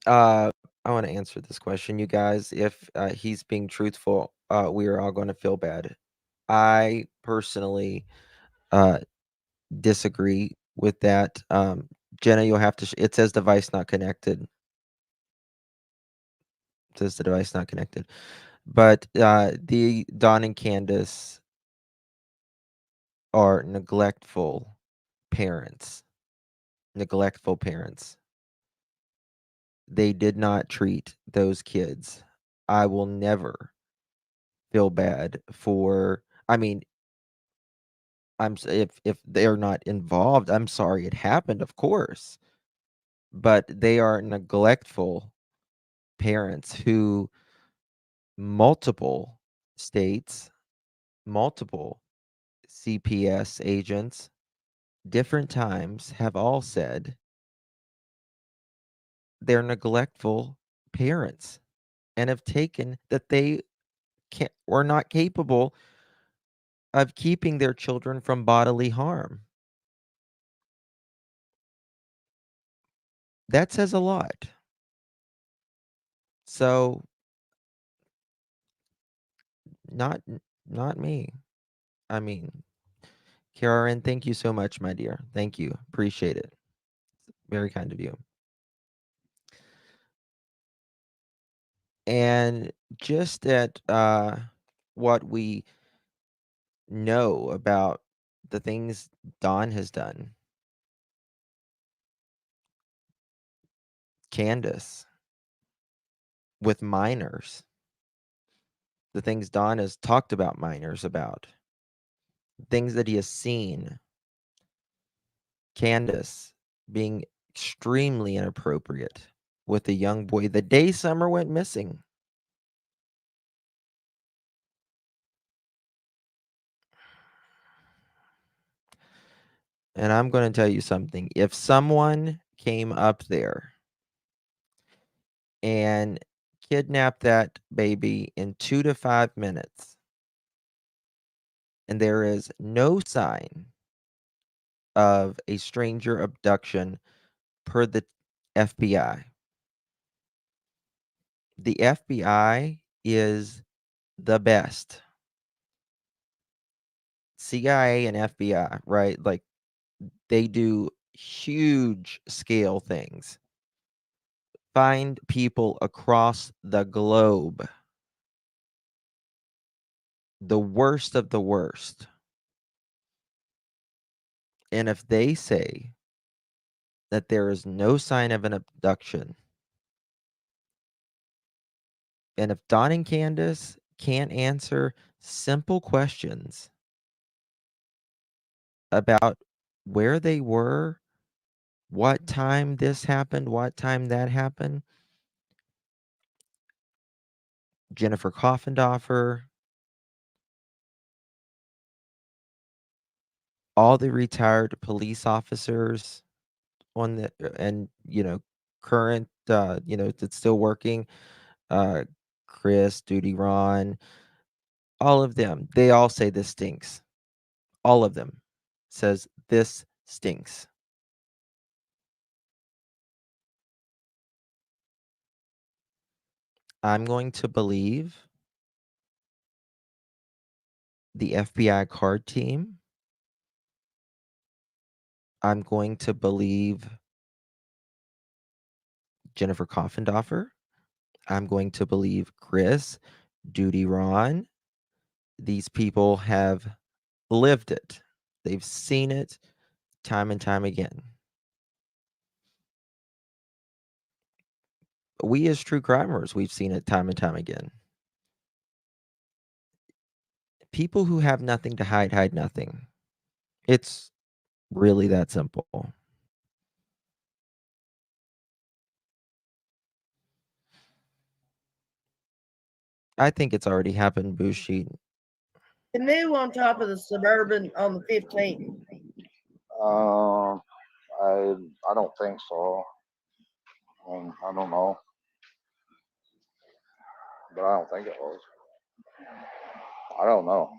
I want to answer this question, you guys. If he's being truthful, we are all going to feel bad. I personally disagree with that. Jenna, you'll have to. It says device not connected. It says the device not connected. But the Don and Candace are neglectful parents. Neglectful parents. They did not treat those kids. I will never feel bad for. I mean, if they're not involved, I'm sorry it happened, of course. But they are neglectful parents who multiple states, multiple CPS agents, different times have all said they're neglectful parents and have taken that they can't or not capable of keeping their children from bodily harm. That says a lot. So not not me. I mean, Karen, thank you so much, my dear. Thank you. Appreciate it. Very kind of you. And just at what we know about the things Don has done, Candace, with minors, the things Don has talked about minors about, things that he has seen, Candace being extremely inappropriate with a young boy the day Summer went missing. And I'm going to tell you something. If someone came up there and kidnapped that baby in 2 to 5 minutes, and there is no sign of a stranger abduction per the FBI. The FBI is the best. CIA and FBI, right? Like they do huge scale things. Find people across the globe. The worst of the worst. And if they say that there is no sign of an abduction, and if Don and Candace can't answer simple questions about where they were, what time this happened, what time that happened, Jennifer Coffendoffer, all the retired police officers on the and current that's still working, Chris, Duty Ron, all of them, they all say this stinks. All of them says this stinks. I'm going to believe the FBI card team. I'm going to believe Jennifer Coffendoffer. I'm going to believe Chris, Duty Ron. These people have lived it. They've seen it time and time again. We as true crimers, we've seen it time and time again. People who have nothing to hide nothing. It's really that simple. I think it's already happened, Bushi. Canoe on top of the Suburban on the 15th. Um, I don't think so. I don't know, but I don't think it was. I don't know.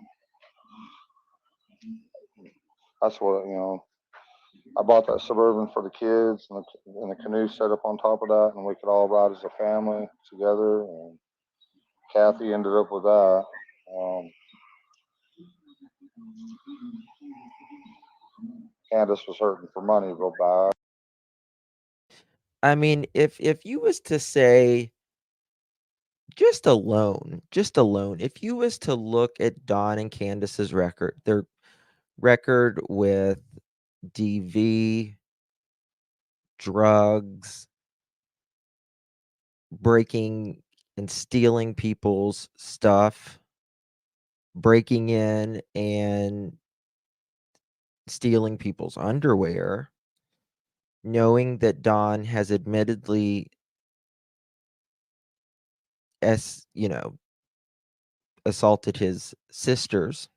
That's what I bought that Suburban for the kids and the canoe set up on top of that, and we could all ride as a family together. And Kathy ended up with that. Um, Candace was hurting for money real bad. I mean, if you was to say just alone, if you was to look at Don and Candace's record, their record with DV, drugs, breaking and stealing people's stuff, breaking in and stealing people's underwear, knowing that Don has admittedly assaulted his sisters.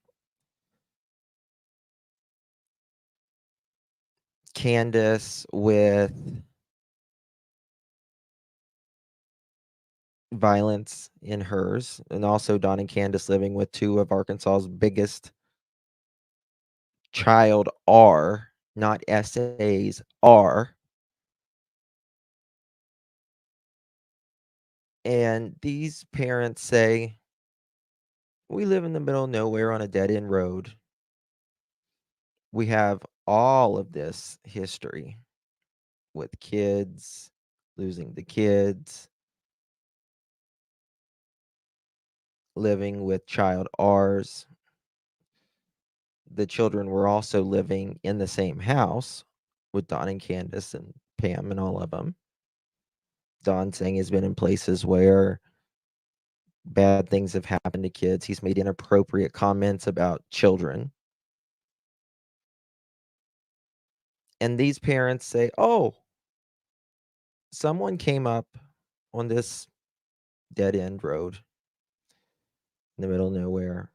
Candace with violence in hers, and also Don and Candace living with two of Arkansas's biggest child R, not SAs, R. And these parents say, we live in the middle of nowhere on a dead end road. We have all of this history with kids, losing the kids, living with child R's. The children were also living in the same house with Don and Candace and Pam and all of them. Don saying he's been in places where bad things have happened to kids. He's made inappropriate comments about children. And these parents say, oh, someone came up on this dead end road in the middle of nowhere.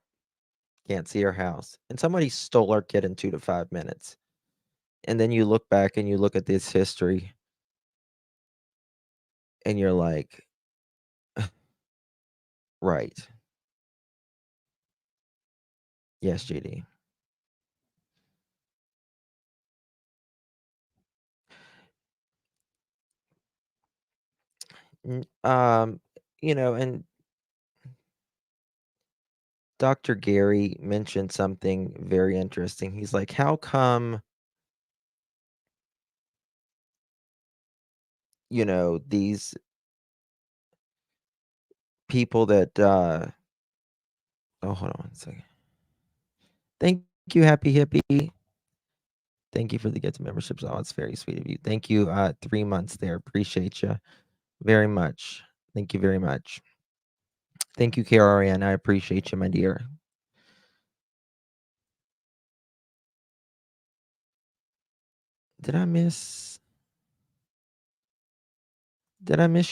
Can't see our house. And somebody stole our kid in 2 to 5 minutes. And then you look back and you look at this history and you're like, right. Yes, JD. Um, and Dr. Gary mentioned something very interesting. He's like, how come, these people that, oh, hold on 1 second. Thank you, Happy Hippie. Thank you for the gift of memberships. Oh, it's very sweet of you. Thank you. 3 months there. Appreciate you very much. Thank you very much. Thank you, KRN. I appreciate you, my dear. Did I miss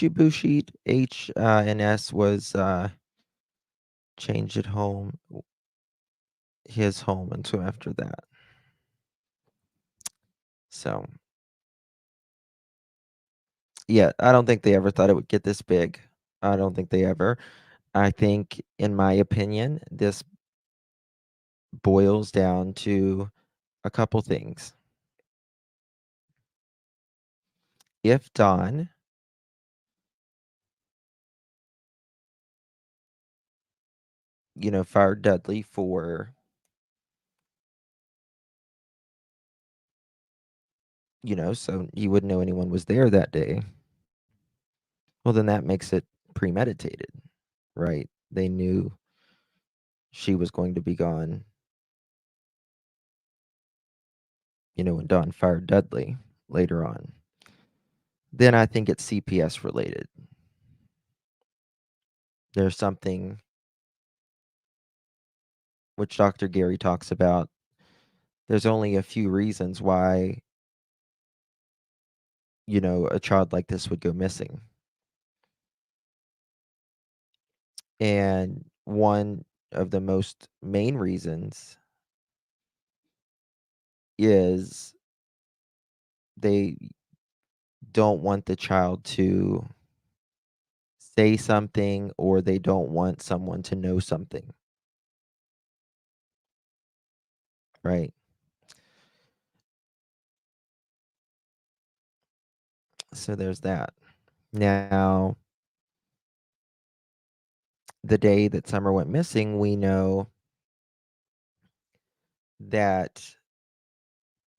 you, Bushit? H and S was changed at home, his home, until after that. So, yeah, I don't think they ever thought it would get this big. I don't think they ever. I think, in my opinion, this boils down to a couple things. If Don fired Dudley for, so he wouldn't know anyone was there that day. Well, then that makes it premeditated, right? They knew she was going to be gone, when Don fired Dudley later on. Then I think it's CPS related. There's something which Dr. Gary talks about. There's only a few reasons why, a child like this would go missing. And one of the most main reasons is they don't want the child to say something, or they don't want someone to know something. Right? So there's that. Now, the day that Summer went missing, we know that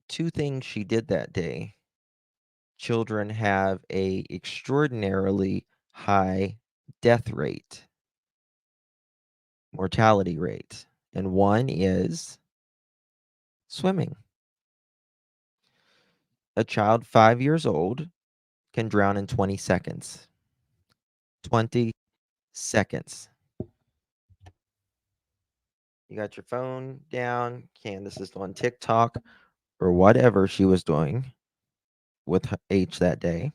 2 things she did that day. Children have a extraordinarily high death rate, mortality rate, and one is swimming. A child 5 years old can drown in 20 seconds. 20 seconds. You got your phone down. Candace is on TikTok or whatever she was doing with H that day,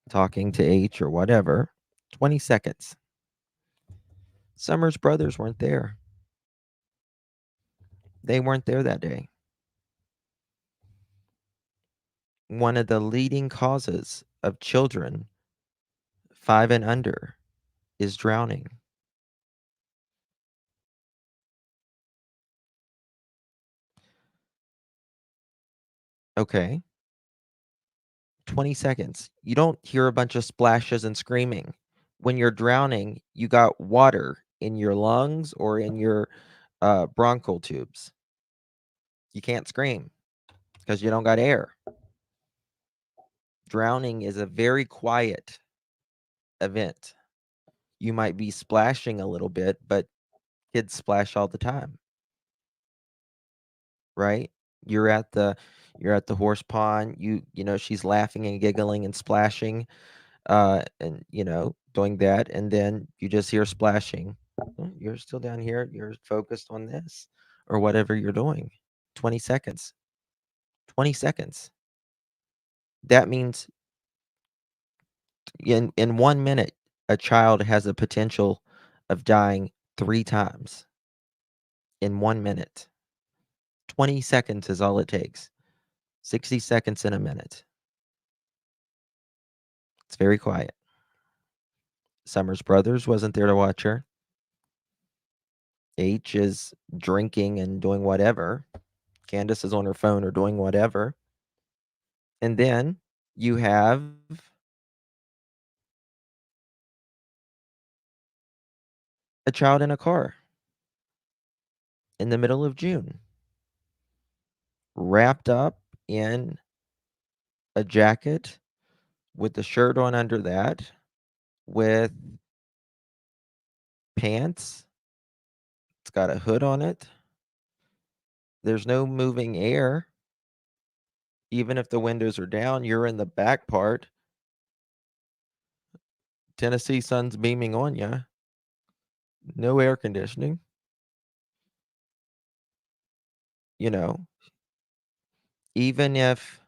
talking to H or whatever. 20 seconds. Summer's brothers weren't there. They weren't there that day. One of the leading causes of children 5 and under is drowning. Okay. 20 seconds. You don't hear a bunch of splashes and screaming. When you're drowning, you got water in your lungs or in your bronchial tubes. You can't scream because you don't got air. Drowning is a very quiet event. You might be splashing a little bit, but kids splash all the time, right? You're at the horse pond. You know she's laughing and giggling and splashing, and doing that, and then you just hear splashing. You're still down here. You're focused on this or whatever you're doing. 20 seconds. 20 seconds. That means in 1 minute, a child has a potential of dying 3 times in 1 minute. 20 seconds is all it takes. 60 seconds in a minute. It's very quiet. Summer's brothers wasn't there to watch her. H is drinking and doing whatever. Candace is on her phone or doing whatever. And then you have a child in a car in the middle of June, wrapped up in a jacket with the shirt on under that, with pants. It's got a hood on it. There's no moving air. Even if the windows are down, you're in the back part. Tennessee sun's beaming on you. No air conditioning. Even if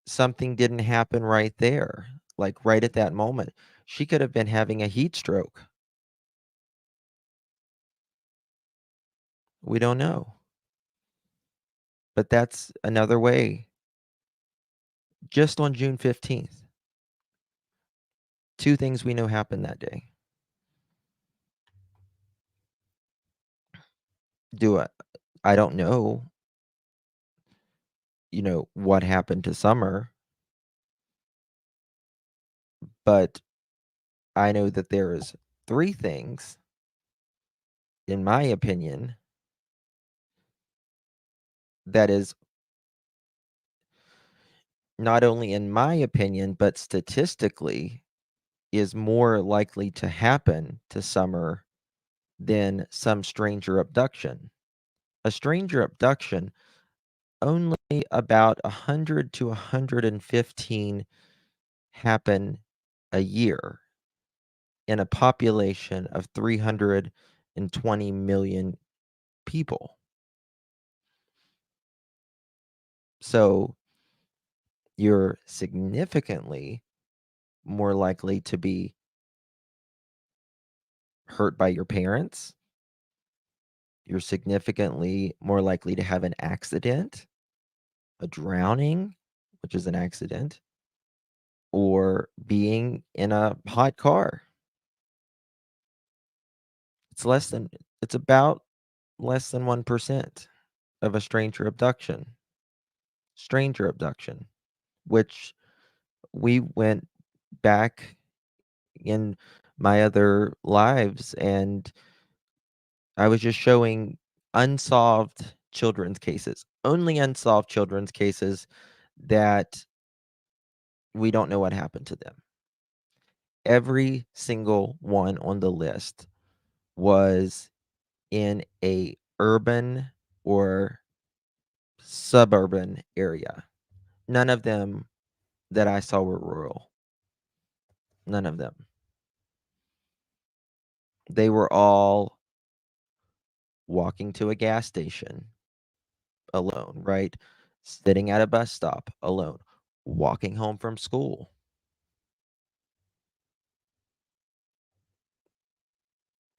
something didn't happen right there, like right at that moment, she could have been having a heat stroke. We don't know. But that's another way. Just on June 15th, 2 things we know happened that day. I don't know, what happened to Summer, but I know that there is 3 things, in my opinion, that is not only in my opinion, but statistically is more likely to happen to Summer than some stranger abduction. A stranger abduction, only about 100 to 115 happen a year in a population of 320 million people. So you're significantly more likely to be hurt by your parents. You're significantly more likely to have an accident, a drowning, which is an accident, or being in a hot car. It's about less than 1% of a stranger abduction. Stranger abduction, which we went back in my other lives and I was just showing unsolved children's cases, only unsolved children's cases that we don't know what happened to them. Every single one on the list was in a urban or suburban area. None of them that I saw were rural. None of them. They were all walking to a gas station alone, right? Sitting at a bus stop alone, walking home from school.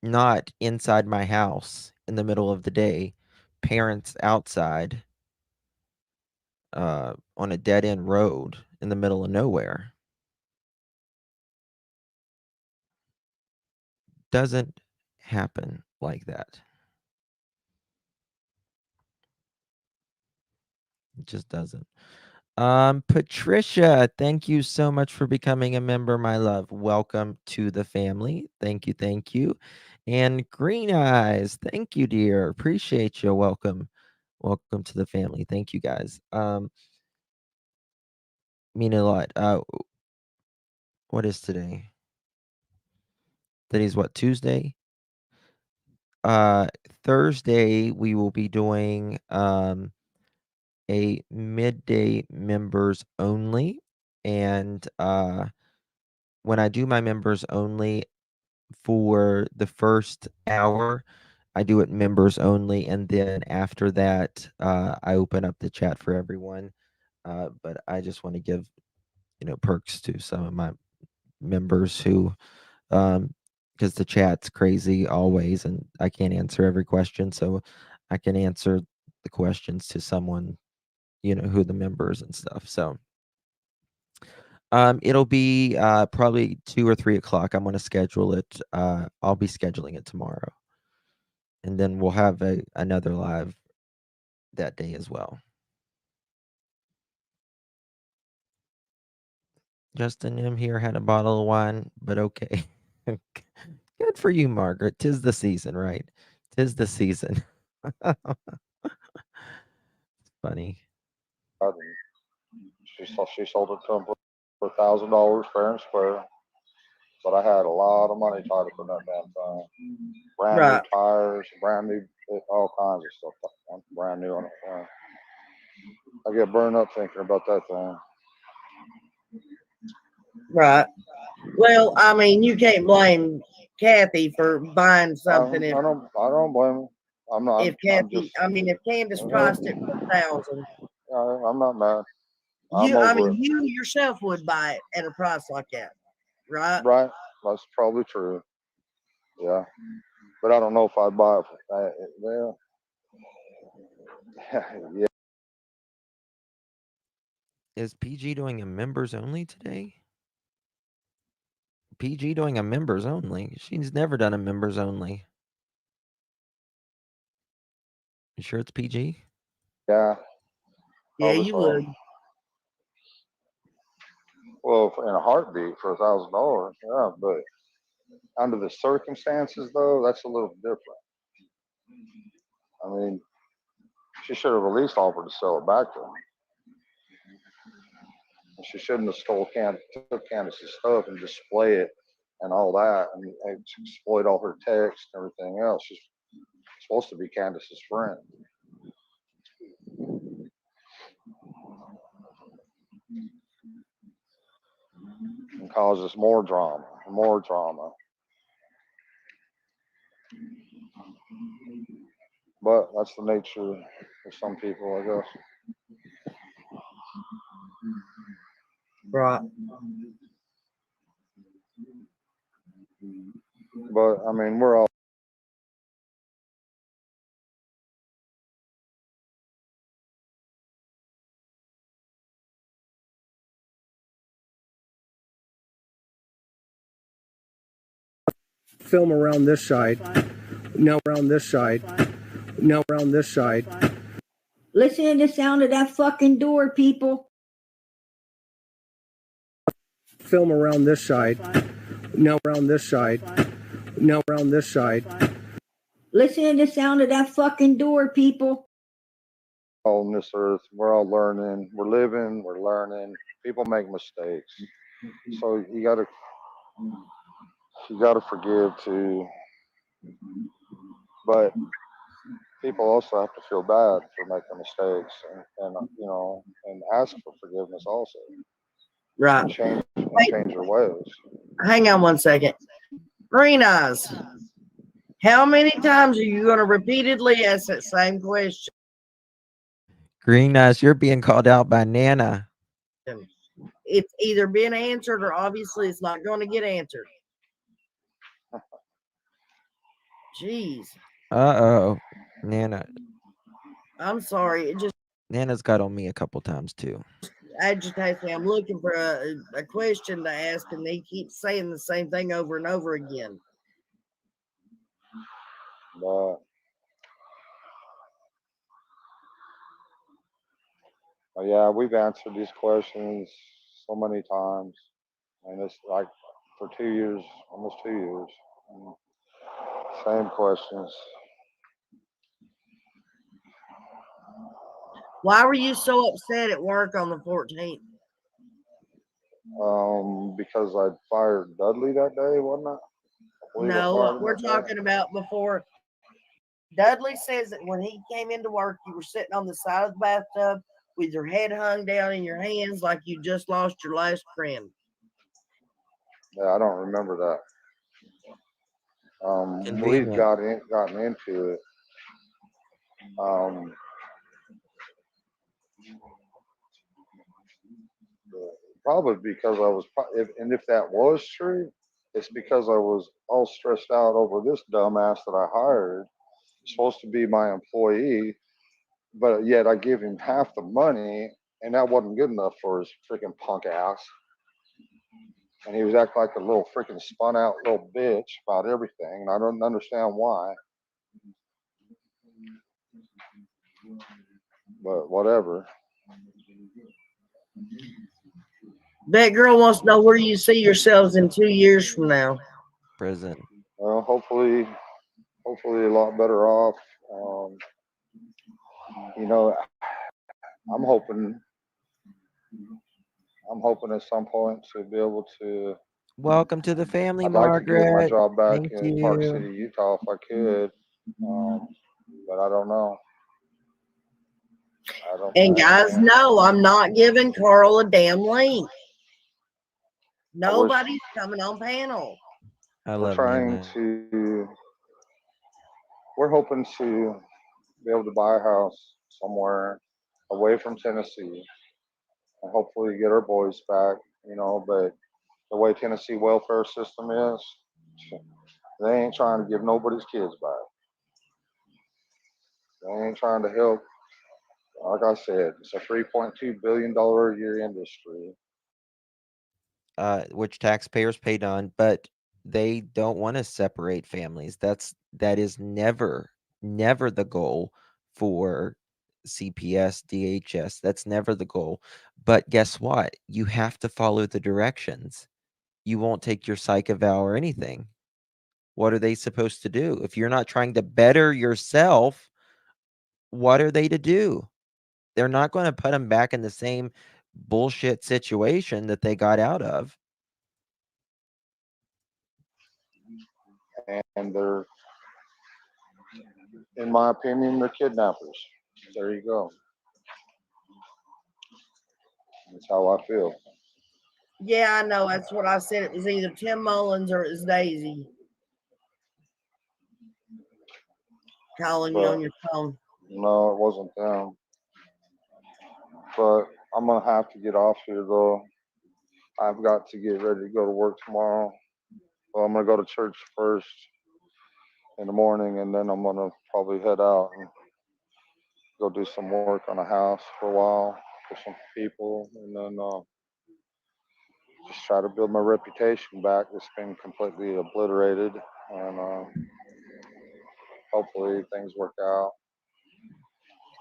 not inside my house in the middle of the day, parents outside on a dead end road in the middle of nowhere. Doesn't happen like that. It just doesn't. Patricia, thank you so much for becoming a member, my love. Welcome to the family. Thank you, thank you. And Green Eyes, thank you, dear. Appreciate you. Welcome. Welcome to the family. Thank you, guys. Mean a lot. What is today? Today's what, Tuesday? Thursday we will be doing a midday members only, and when I do my members only for the first hour, I do it members only, and then after that I open up the chat for everyone. But I just want to give perks to some of my members who because the chat's crazy always, and I can't answer every question, so I can answer the questions to someone who the members and stuff. So it'll be probably 2 or 3 o'clock. I'm going to schedule it. I'll be scheduling it tomorrow, and then we'll have another live that day as well. Justin M here had a bottle of wine, but okay. Good for you, Margaret. 'Tis the season, right? 'Tis the season. Funny. She sold it to him for $1,000 fair and square. But I had a lot of money tied up in that damn thing. Brand Right. new tires, brand new, all kinds of stuff. Brand new on it. I get burned up thinking about that thing. Right. Well, I mean, you can't blame Kathy for buying something I don't blame her. I'm not. if Kathy, I'm just, if Candace priced it for 1,000, I'm not mad. I'm over it. you yourself would buy it at a price like that, right? Right. That's probably true. Yeah. But I don't know if I'd buy it for that. Well, yeah. Is PG doing a members only today? PG doing a members only? She's never done a members only. You sure it's PG? Yeah. Yeah, you would. Well, in a heartbeat for $1,000, yeah. But under the circumstances, though, that's a little different. I mean, she should have at least offered to sell it back to him. She shouldn't have took Candace's stuff and display it and all that and exploit all her text and everything else. She's supposed to be Candace's friend. And causes more drama. But that's the nature of some people, I guess. Right. But I mean, we're all. Film around this side. Now around this side. Now around this side. Listen to the sound of that fucking door, people. Film around this side. Now around this side. Now around this side. Listen to the sound of that fucking door, people. All on this earth, we're all learning. We're living. We're learning. People make mistakes, so you gotta forgive too. But people also have to feel bad for making mistakes and ask for forgiveness also. Right. And change their ways. Hang on one second. Green Eyes, how many times are you going to repeatedly ask that same question? Green Eyes, you're being called out by Nana. It's either been answered or obviously it's not going to get answered. Jeez. Uh-oh. I'm sorry. It just Nana's got on me a couple times too. agitates me. I'm looking for a question to ask, and they keep saying the same thing over and over again. But yeah, we've answered these questions so many times, and it's like for 2 years, almost 2 years, and same questions. Why were you so upset at work on the 14th? Because I fired Dudley that day, wasn't it? I believe I No, fired him we're that day. talking about before. Dudley says that when he came into work, you were sitting on the side of the bathtub with your head hung down in your hands like you just lost your last friend. Yeah, I don't remember that. We've Convenient. gotten into it. Um, Probably because I was, and if that was true, it's because I was all stressed out over this dumbass that I hired. Supposed to be my employee, but yet I give him half the money, and that wasn't good enough for his freaking punk ass. And he was acting like a little freaking spun out little bitch about everything, and I don't understand why. But whatever. That girl wants to know where you see yourselves in 2 years from now. Prison. Well, hopefully a lot better off. Um, you know, I'm hoping I'm hoping at some point to be able to. Welcome to the family, I'd like to get my Margaret. job back Thank in Park you. City, Utah, if I could, um, but I don't know. And I guys, can't. no, I'm not giving Carl a damn link. I wish Nobody's coming on panel. I we're love trying Nana. to. We're hoping to be able to buy a house somewhere away from Tennessee, and hopefully get our boys back. But the way Tennessee welfare system is, they ain't trying to give nobody's kids back. They ain't trying to help. Like I said, it's a $3.2 billion a year industry. Which taxpayers paid on, but they don't want to separate families. That is never the goal for CPS, DHS. That's never the goal. But guess what? You have to follow the directions. You won't take your psych eval or anything. What are they supposed to do? If you're not trying to better yourself, what are they to do? They're not going to put them back in the same bullshit situation that they got out of. And they're, in my opinion, they're kidnappers. There you go. That's how I feel. Yeah, I know. That's what I said. It was either Tim Mullins or it was Daisy calling you But on your phone. no, it wasn't them. But I'm gonna have to get off here though. I've got to get ready to go to work tomorrow. Well, I'm gonna go to church first in the morning, and then I'm gonna probably head out and go do some work on a house for a while for some people, and then just try to build my reputation back. It's been completely obliterated, and hopefully things work out.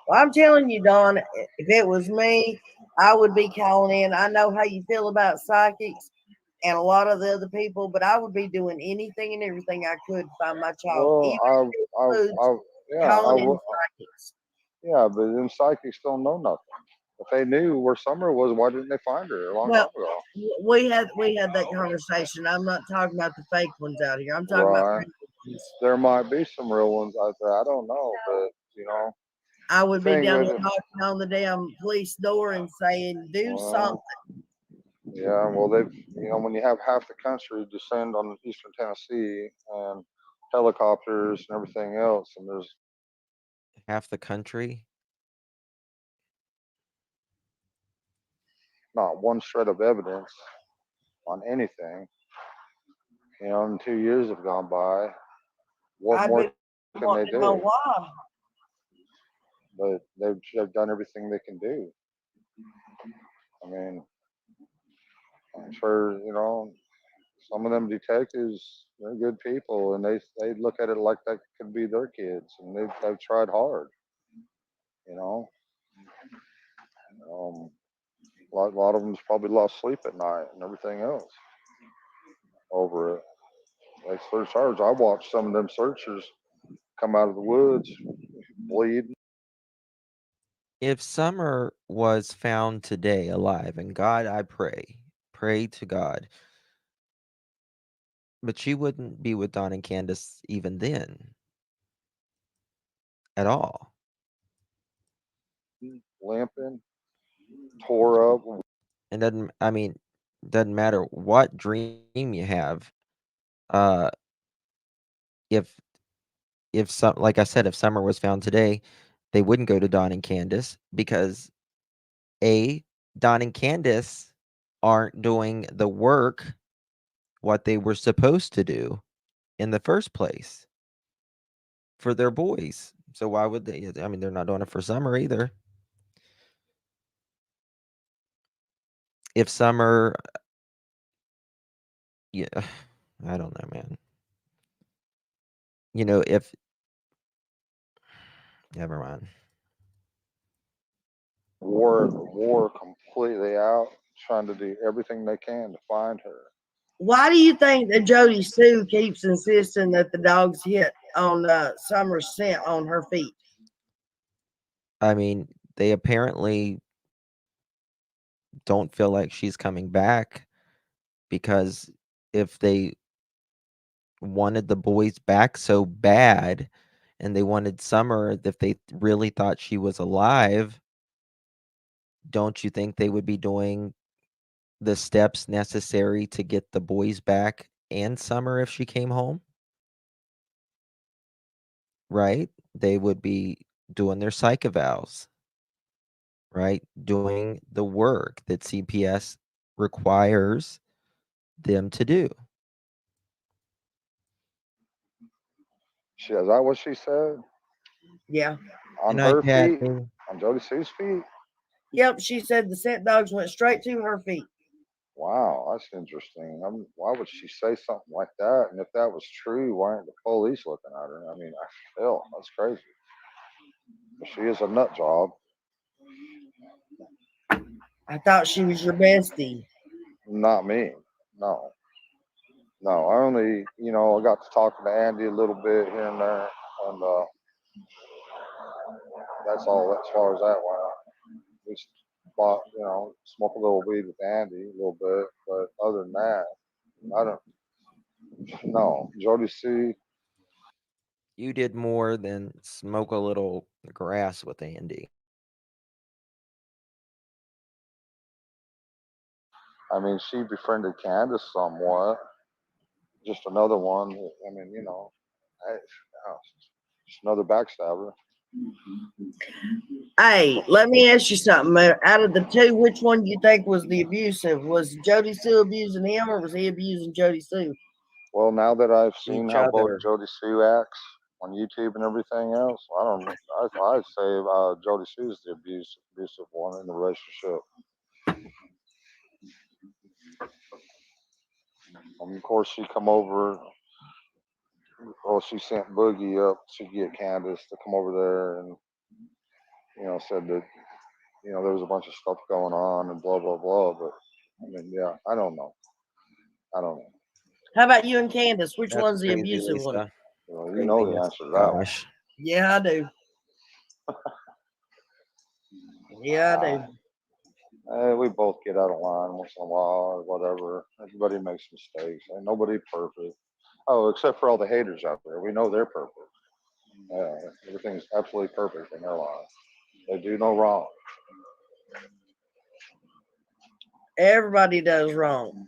Well, I'm telling you, Don, if it was me, I would be calling in. I know how you feel about psychics and a lot of the other people, but I would be doing anything and everything I could to find my child, Well, even if it includes yeah, calling in psychics. yeah, but them psychics don't know nothing. If they knew where Summer was, why didn't they find her a long time Well, ago? we had that conversation. I'm not talking about the fake ones out here. I'm talking about Right. real ones. There might be some real ones out there. I don't know, but I the would be thing down with there it, knocking on the damn police door and saying, "Do something." well, yeah, well, when you have half the country descend on eastern Tennessee and helicopters and everything else, and there's Half the country. not one shred of evidence on anything, and 2 years have gone by, what I've more been can they wanting to know do? why. But they've done everything they can do. I mean, I'm sure some of them detectives, they're good people, and they look at it like that could be their kids, and they've tried hard. You know, um, a lot of them's probably lost sleep at night and everything else over it. Like search ours, I watched some of them searchers come out of the woods bleeding. If Summer was found today alive, and God, I pray to God, but she wouldn't be with Don and Candace even then at all. Limping, tore up. And doesn't matter what dream you have. Uh, if some, like I said, if Summer was found today, they wouldn't go to Don and Candace because Don and Candace aren't doing the work what they were supposed to do in the first place for their boys. So why would they? I mean, they're not doing it for Summer either. If Summer, yeah, I don't know, man. If never mind. Wore completely out, trying to do everything they can to find her. Why do you think that Jody Sue keeps insisting that the dogs hit on Summer's scent on her feet? I mean, they apparently don't feel like she's coming back because if they wanted the boys back so bad and they wanted Summer, if they really thought she was alive, don't you think they would be doing the steps necessary to get the boys back and Summer if she came home? Right? They would be doing their psych evals, right? Doing the work that CPS requires them to do. Is that what she said? Yeah. On And I her had feet? On Jody Sue's feet? Yep, she said the scent dogs went straight to her feet. Wow, that's interesting. Why would she say something like that? And if that was true, why aren't the police looking at her? I mean, that's crazy. But she is a nut job. I thought she was your bestie. Not me. No. No, I only, I got to talking to Andy a little bit here and there. And that's all as far as that went. We bought, smoke a little weed with Andy a little bit. But other than that, I don't, no. Jody C, you did more than smoke a little grass with Andy. I mean, she befriended Candace somewhat. Just another one. I mean, just another backstabber. Hey, let me ask you something. Out of the two, which one do you think was the abusive? Was Jody Sue abusing him, or was he abusing Jody Sue? Well, now that I've seen Each how both other. Jody Sue acts on YouTube and everything else, I don't know. I'd say Jody Sue's the abusive one in the relationship. Of course, she come over. Well, she sent Boogie up to get Candace to come over there, and said that there was a bunch of stuff going on and blah blah blah. But I mean, yeah, I don't know. I don't know. How about you and Candace? Which That's one's the crazy, abusive one? Lisa. Well, you know the Craziness. answer to that one. Gosh. Yeah, I do. Yeah, I do. We both get out of line once in a while or whatever. Everybody makes mistakes. Ain't nobody perfect. Oh, except for all the haters out there. We know they're perfect. Yeah, everything's absolutely perfect in their lives. They do no wrong. Everybody does wrong.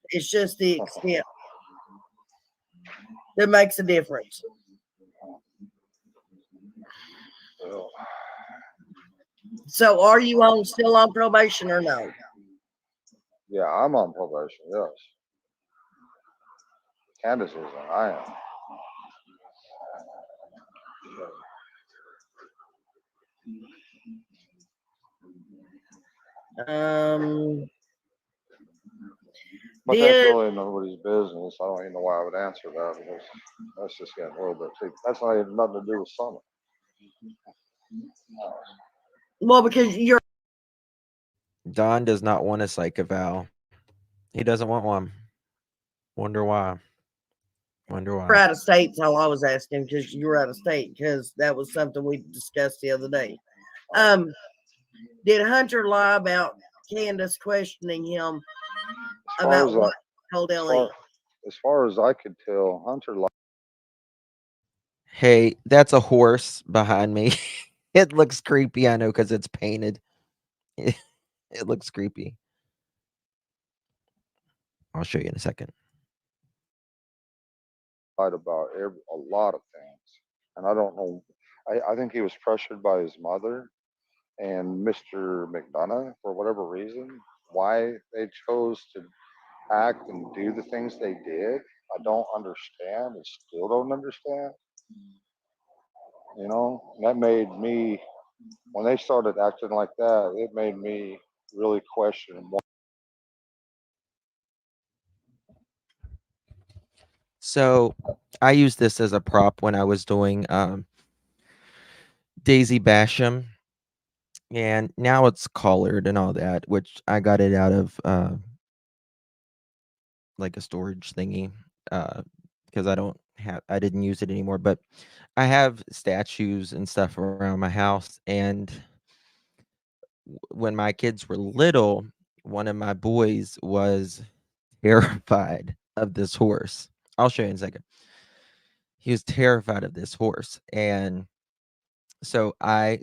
It's just the extent that makes a difference. Well, So, are you still on probation or no? yeah, I'm on probation. Yes. Candace isn't. I am. But that's Did really nobody's business. I don't even know why I would answer that because that's just getting a little bit too. That's not even nothing to do with summer. well because you're Don does not want a psych eval. He doesn't want one. Wonder why. Wonder why. out of state. That's all I was asking because you were out of state because that was something we discussed the other day. Did Hunter lie about Candace questioning him As far about as what I, he told as Ellie? far as I could tell, Hunter Hey, that's a horse behind me. It looks creepy, I know, because it's painted. It looks creepy. I'll show you in a second. lied about a lot of things, and I don't know. I think he was pressured by his mother and Mr. McDonough for whatever reason. Why they chose to act and do the things they did, I don't understand. I still don't understand. And that made me when they started acting like that. It made me really question what. So I used this as a prop when I was doing Daisy Basham, and now it's collared and all that, which I got it out of like a storage thingy because I didn't use it anymore. But I have statues and stuff around my house, and when my kids were little, one of my boys was terrified of this horse. I'll show you in a second. He was terrified of this horse, and so I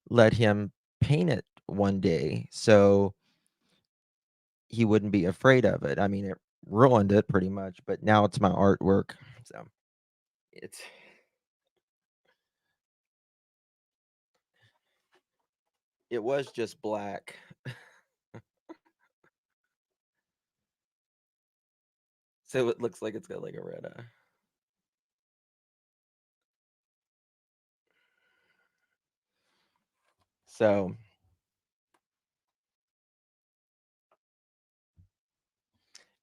let him paint it one day so he wouldn't be afraid of it. I mean, it ruined it pretty much, but now it's my artwork. So it's it was just black. So it looks like it's got like a red eye. So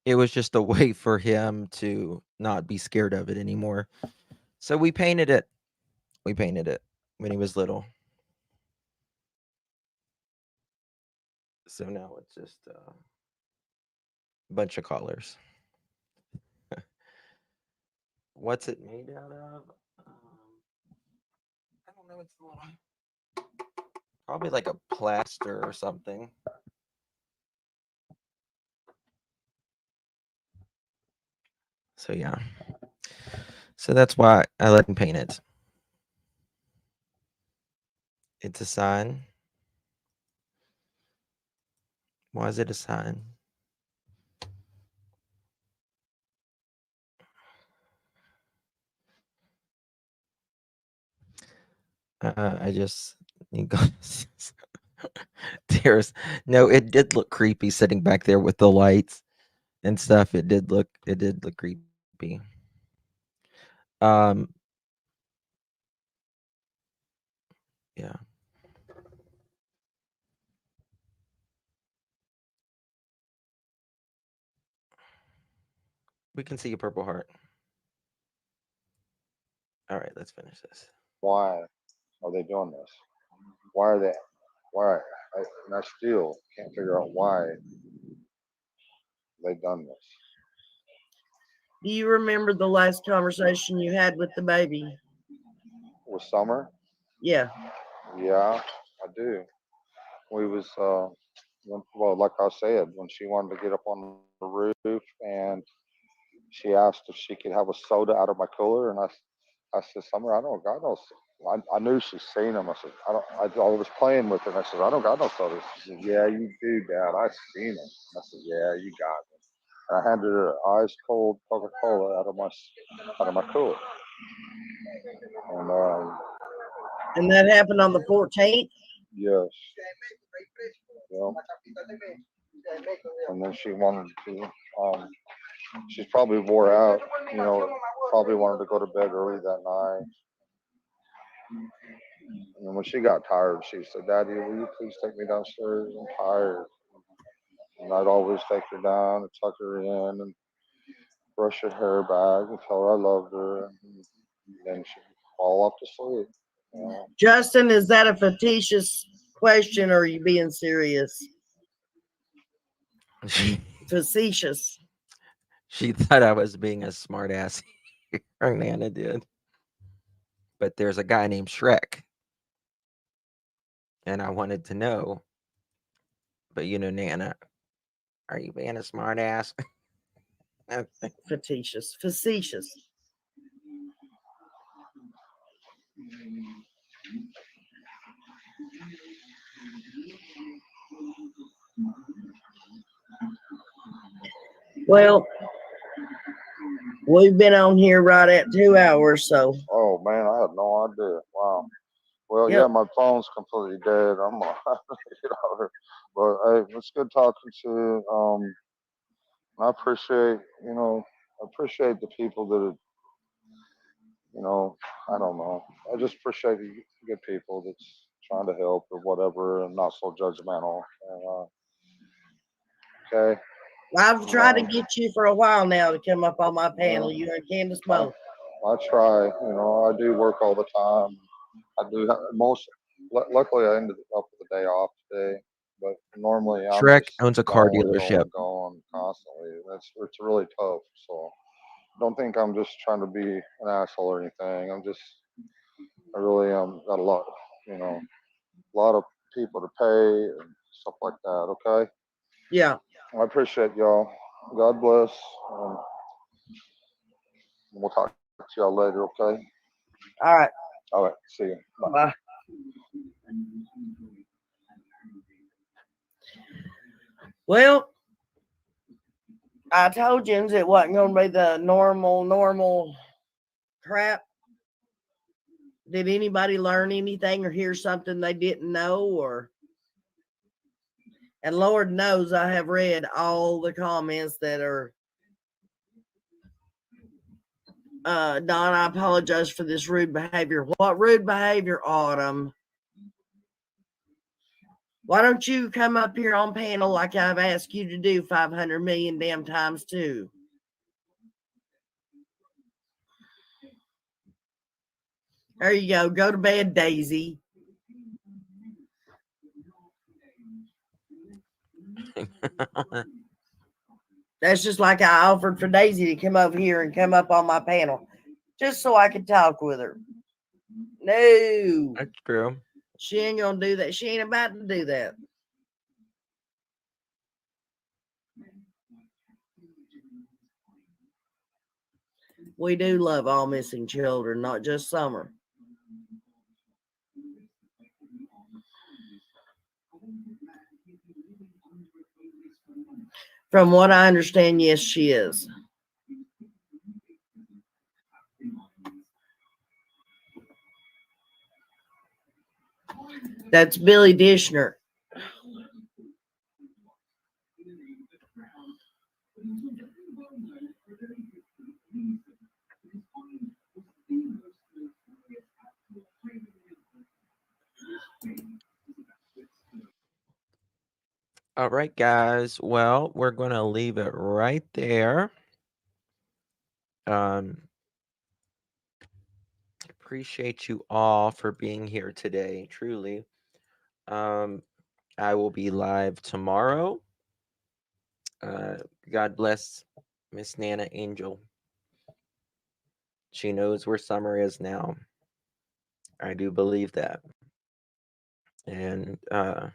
it was just a way for him to not be scared of it anymore. So we painted it. We painted it when he was little. So now it's just a bunch of colors. What's it made out of? I don't know. It's a little, probably like a plaster or something. So yeah. So that's why I let him paint it. It's a sign. Why is it a sign? I just there's no. It did look creepy sitting back there with the lights and stuff. It did look creepy. Um, yeah. We can see a purple heart. All right, let's finish this. Why are they doing this? Why are they? Why? And I still can't figure out why they've done this. Do you remember the last conversation you had with the baby? With Summer, Yeah. yeah, I do. We was well, like I said, when she wanted to get up on the roof and she asked if she could have a soda out of my cooler, and I said, Summer, I don't got no. I knew she's seen them. I said, I was playing with her, and I said, I don't got no sodas. She said, Yeah, you do, Dad. I seen them. I said, Yeah, you got them. And I handed her ice cold Coca-Cola out of my cooler, and And that happened on the 14th? yes, yeah. And then she wanted to. She's probably wore out. Probably wanted to go to bed early that night. And when she got tired, she said, "Daddy, will you please take me downstairs? I'm tired." And I'd always take her down and tuck her in and brush her hair back and tell her I loved her. And then she'd fall off to sleep. You know? Justin, is that a facetious question or are you being serious? Facetious. She thought I was being a smart ass. Her Nana did. But there's a guy named Shrek. And I wanted to know. But Nana, are you being a smart ass? Facetious. Facetious. Well, we've been on here right at 2 hours, so. Oh man, I had no idea. Wow. Well, Yep. yeah, my phone's completely dead. I'm gonna have to get out here. But hey, it's good talking to you. I appreciate, I appreciate the people that are, I don't know. I just appreciate the good people that's trying to help or whatever and not so judgmental. And, okay. I've tried to get you for a while now to come up on my panel. You and Candace both. I try. I do work all the time. I do luckily I ended up with a day off today, but normally I'm Shrek just owns a car going dealership. constantly. It's really tough. So don't think I'm just trying to be an asshole or anything. I really am got a lot of people to pay and stuff like that. Okay. Yeah. I appreciate y'all. God bless. We'll talk to y'all later. Okay. All right. All right. See you. Bye. Bye. Well, I told you it wasn't going to be the normal crap. Did anybody learn anything or hear something they didn't know? And Lord knows I have read all the comments that are. Don, I apologize for this rude behavior. What rude behavior, Autumn? Why don't you come up here on panel like I've asked you to do 500 million damn times too? There you go. Go to bed, Daisy. That's just like I offered for Daisy to come over here and come up on my panel just so I could talk with her. No. That's true. She ain't going to do that. She ain't about to do that. We do love all missing children, not just Summer. From what I understand, yes, she is. That's Billy Dishner. All right, guys. Well, we're going to leave it right there. Appreciate you all for being here today, truly. I will be live tomorrow. God bless Miss Nana Angel. She knows where Summer is now. I do believe that. And I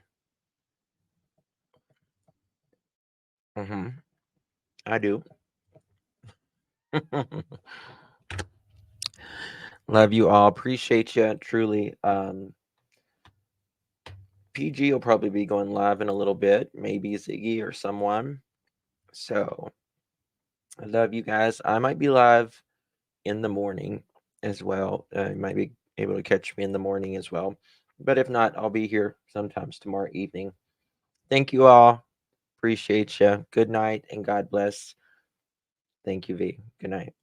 do. Love you all. Appreciate you, truly. PG will probably be going live in a little bit, maybe Ziggy or someone. So I love you guys. I might be live in the morning as well. You might be able to catch me in the morning as well. But if not, I'll be here sometimes tomorrow evening. Thank you all. Appreciate you. Good night and God bless. Thank you, V. Good night.